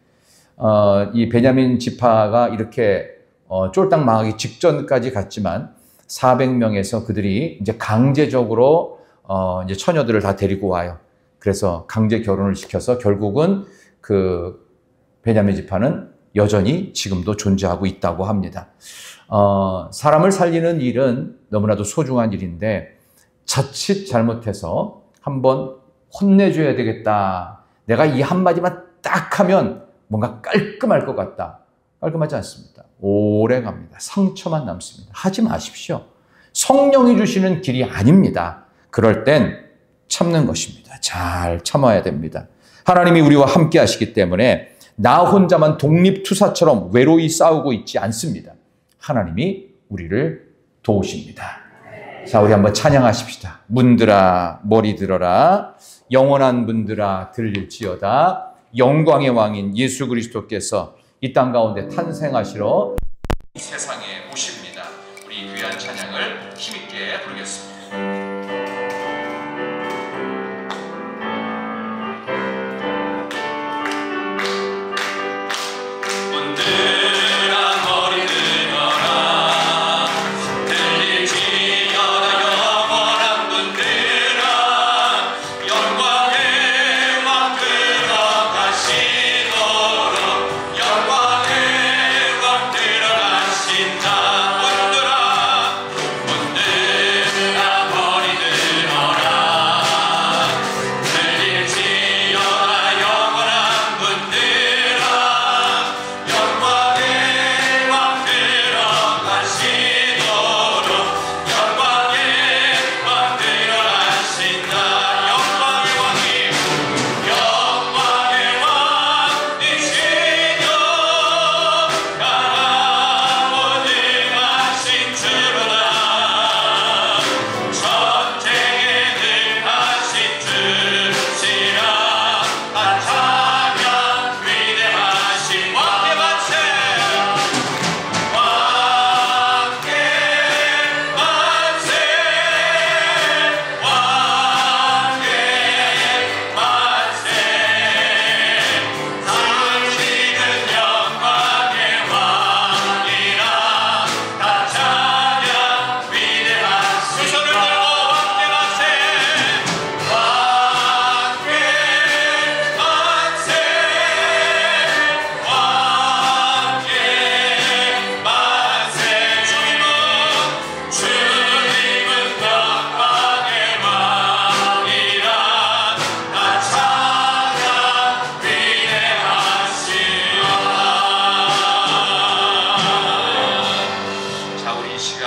이 베냐민 지파가 이렇게 쫄딱 망하기 직전까지 갔지만 400명에서 그들이 이제 강제적으로 이제 처녀들을 다 데리고 와요. 그래서 강제 결혼을 시켜서 결국은 그 베냐민 지파는 여전히 지금도 존재하고 있다고 합니다. 사람을 살리는 일은 너무나도 소중한 일인데 자칫 잘못해서 한번 혼내줘야 되겠다. 내가 이 한마디만 딱 하면 뭔가 깔끔할 것 같다. 깔끔하지 않습니다. 오래 갑니다. 상처만 남습니다. 하지 마십시오. 성령이 주시는 길이 아닙니다. 그럴 땐 참는 것입니다. 잘 참아야 됩니다. 하나님이 우리와 함께 하시기 때문에 나 혼자만 독립투사처럼 외로이 싸우고 있지 않습니다. 하나님이 우리를 도우십니다. 자, 우리 한번 찬양하십시다. 문들아 머리 들어라. 영원한 문들아 들릴지어다. 영광의 왕인 예수 그리스도께서 이 땅 가운데 탄생하시러 이 세상에 오십니다. 우리 귀한 찬양을 힘있게 부르겠습니다. 머리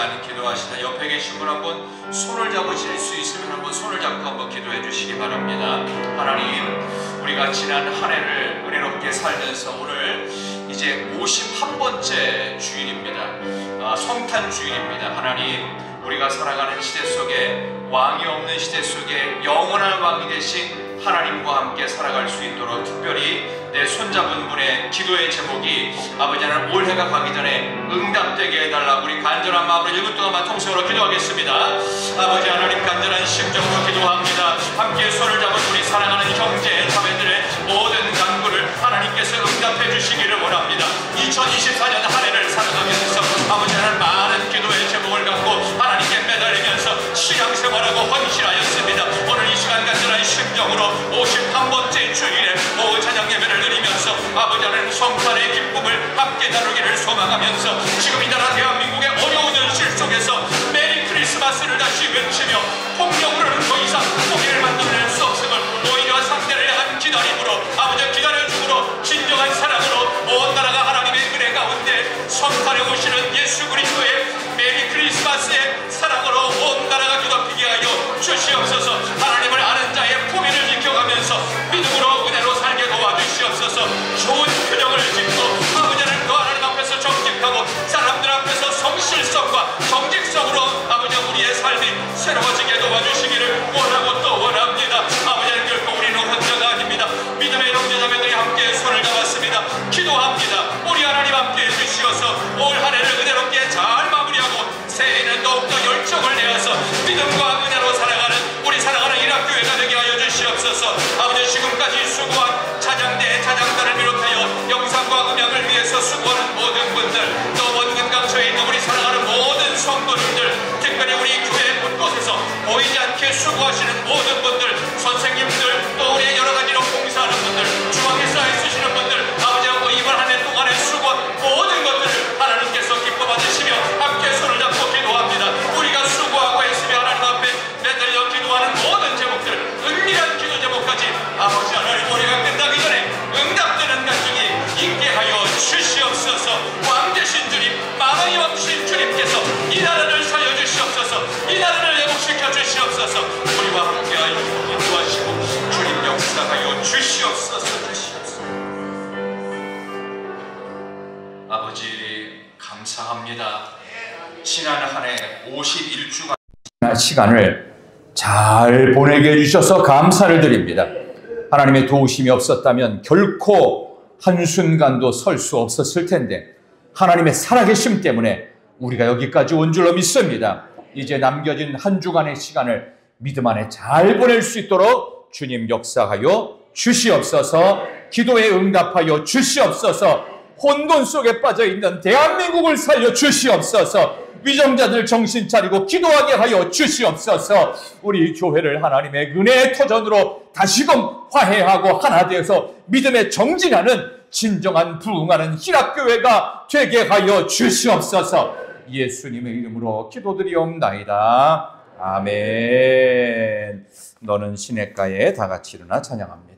시간 기도하시다 옆에 계신 분 한번 손을 잡으실 수 있으면 한번 손을 잡고 한번 기도해 주시기 바랍니다. 하나님, 우리가 지난 한 해를 은혜롭게 살면서 오늘 이제 51번째 주일입니다. 성탄 주일입니다. 하나님, 우리가 살아가는 시대 속에 왕이 없는 시대 속에 영원한 왕이 되신 하나님과 함께 살아갈 수 있도록 특별히 내 손잡은 분의 기도의 제목이 아버지 하나님 올해가 가기 전에 응답되게 해달라고 우리 간절한 마음으로 1분 동안만 통성으로 기도하겠습니다. 아버지 하나님, 간절한 심정으로 기도합니다. 함께 손을 잡은 우리 사랑하는 형제 자매들의 모든 간구를 하나님께서 응답해 주시기를 원합니다. 2024년 한 해를 살아가면서 아버지 하나님 많은 기도의 제목을 갖고 하나님께 매달리면서 신앙생활하고 헌신하였습니다. 오늘 이 시간 간절한 심정으로 51번째 주일에 오후 찬양 예배를 드리면서 아버지 하나님 성탄의 기쁨을 함께 나누기를 소망하면서 지금 이 나라 대한민국의 어려운 현실 속에서 메리 크리스마스를 다시 외치며 폭력으로는 더 이상 포기를 만들어낼 수 없음을 오히려 상대를 향한 기다림으로 아버지 기다려줌으로 진정한 사랑으로 온 나라가 하나님의 은혜 가운데 성탄에 오시는 예수 그리스도의 메리 크리스마스의 사랑으로 온 나라가 뒤덮이게 하여 주시옵소서. 하나님을 아는 자의 품위를 지켜가면서 믿음으로 은혜로 살게 도와주시옵소서. 좋은 균형을 짓고 아버지는 그 하나님 앞에서 정직하고 사람들 앞에서 성실성과 정직성으로 아버지 우리의 삶이 새로워지게 도와주시기를 원하고 또 원합니다. 아버지는 결코 우리는 혼자가 아닙니다. 믿음의 형제자매들이 함께 손을 잡았습니다. 기도합니다. 우리 하나님 함께 해주시어서 올 한 해를 은혜롭게 잘 마무리하고 새해에는 더욱더 열정을 내어서 믿음과 은혜로 살아가는 우리 사랑하는 일학교회가 되게 하여 주시옵소서. 아버지, 지금까지 수고한 찬양대 찬양단을 비롯하여 영상과 음향을 위해서 수고하는 모든 분들, 또 원근 강처에 있는 우리 사랑하는 모든 성도님들, 특별히 우리 교회 곳곳에서 보이지 않게 수고하시는 모든 분들, 선생님들, 또 우리 여러 가지로 봉사하는 분들, 중앙에 쌓여 쓰시는 분들, 아버지하고 이번 한 해 동안에 수고한 모든 것들을 하나님께서 기뻐 받으시며 함께 손을 잡고 기도합니다. 우리가 수고하고 있으며 하나님 앞에 매달려 기도하는 모든 제목들, 은밀한 기도 제목까지 아버지 하나님 우리가 끝나기 전에 응답되는 간증이 있게 하여 주시옵소서. 왕 되신 주님, 만왕의 왕이신 주님께서 이 나라를 살려주시옵소서. 이 나라를 회복시켜 주시옵소서. 우리와 함께하여 인도하시고 주님 역사하여 주시옵소서. 아버지, 감사합니다. 지난 한 해 51주간 시간을 잘 보내게 해주셔서 감사를 드립니다. 하나님의 도우심이 없었다면 결코 한순간도 설 수 없었을 텐데 하나님의 살아계심 때문에 우리가 여기까지 온 줄로 믿습니다. 이제 남겨진 한 주간의 시간을 믿음 안에 잘 보낼 수 있도록 주님 역사하여 주시옵소서. 기도에 응답하여 주시옵소서. 혼돈 속에 빠져있는 대한민국을 살려 주시옵소서. 위정자들 정신 차리고 기도하게 하여 주시옵소서. 우리 교회를 하나님의 은혜의 터전으로 다시금 화해하고 하나 되어서 믿음에 정진하는 진정한 부흥하는 희락교회가 되게 하여 주시옵소서. 예수님의 이름으로 기도드리옵나이다. 아멘. 너는 시냇가에 다 같이 일어나 찬양합니다.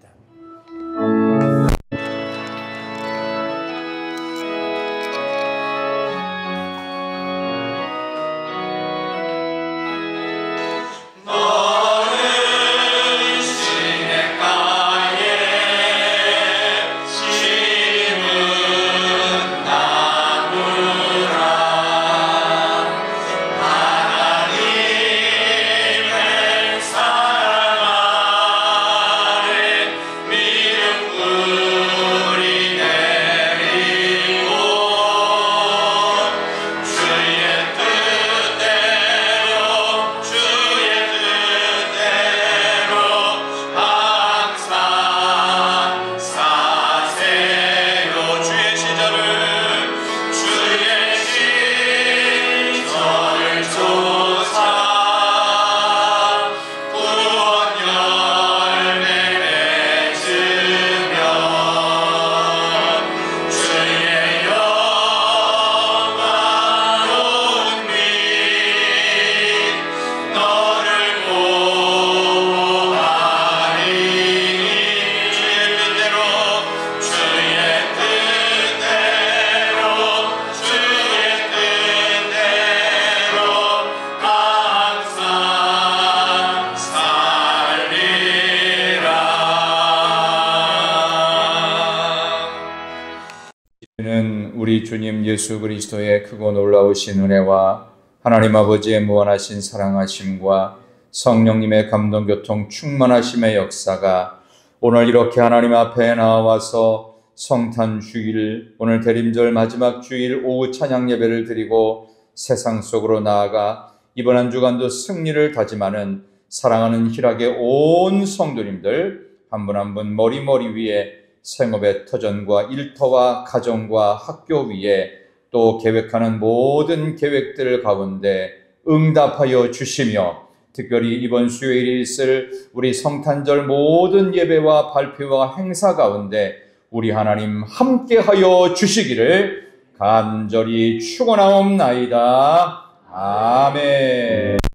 사랑하네 우리 주님 예수 그리스도의 크고 놀라우신 은혜와 하나님 아버지의 무한하신 사랑하심과 성령님의 감동교통 충만하심의 역사가 오늘 이렇게 하나님 앞에 나와서 성탄 주일, 오늘 대림절 마지막 주일 오후 찬양 예배를 드리고 세상 속으로 나아가 이번 한 주간도 승리를 다짐하는 사랑하는 희락의 온 성도님들 한 분 한 분 머리 위에 생업의 터전과 일터와 가정과 학교 위에 또 계획하는 모든 계획들 가운데 응답하여 주시며 특별히 이번 수요일에 있을 우리 성탄절 모든 예배와 발표와 행사 가운데 우리 하나님 함께하여 주시기를 간절히 축원하옵나이다. 아멘.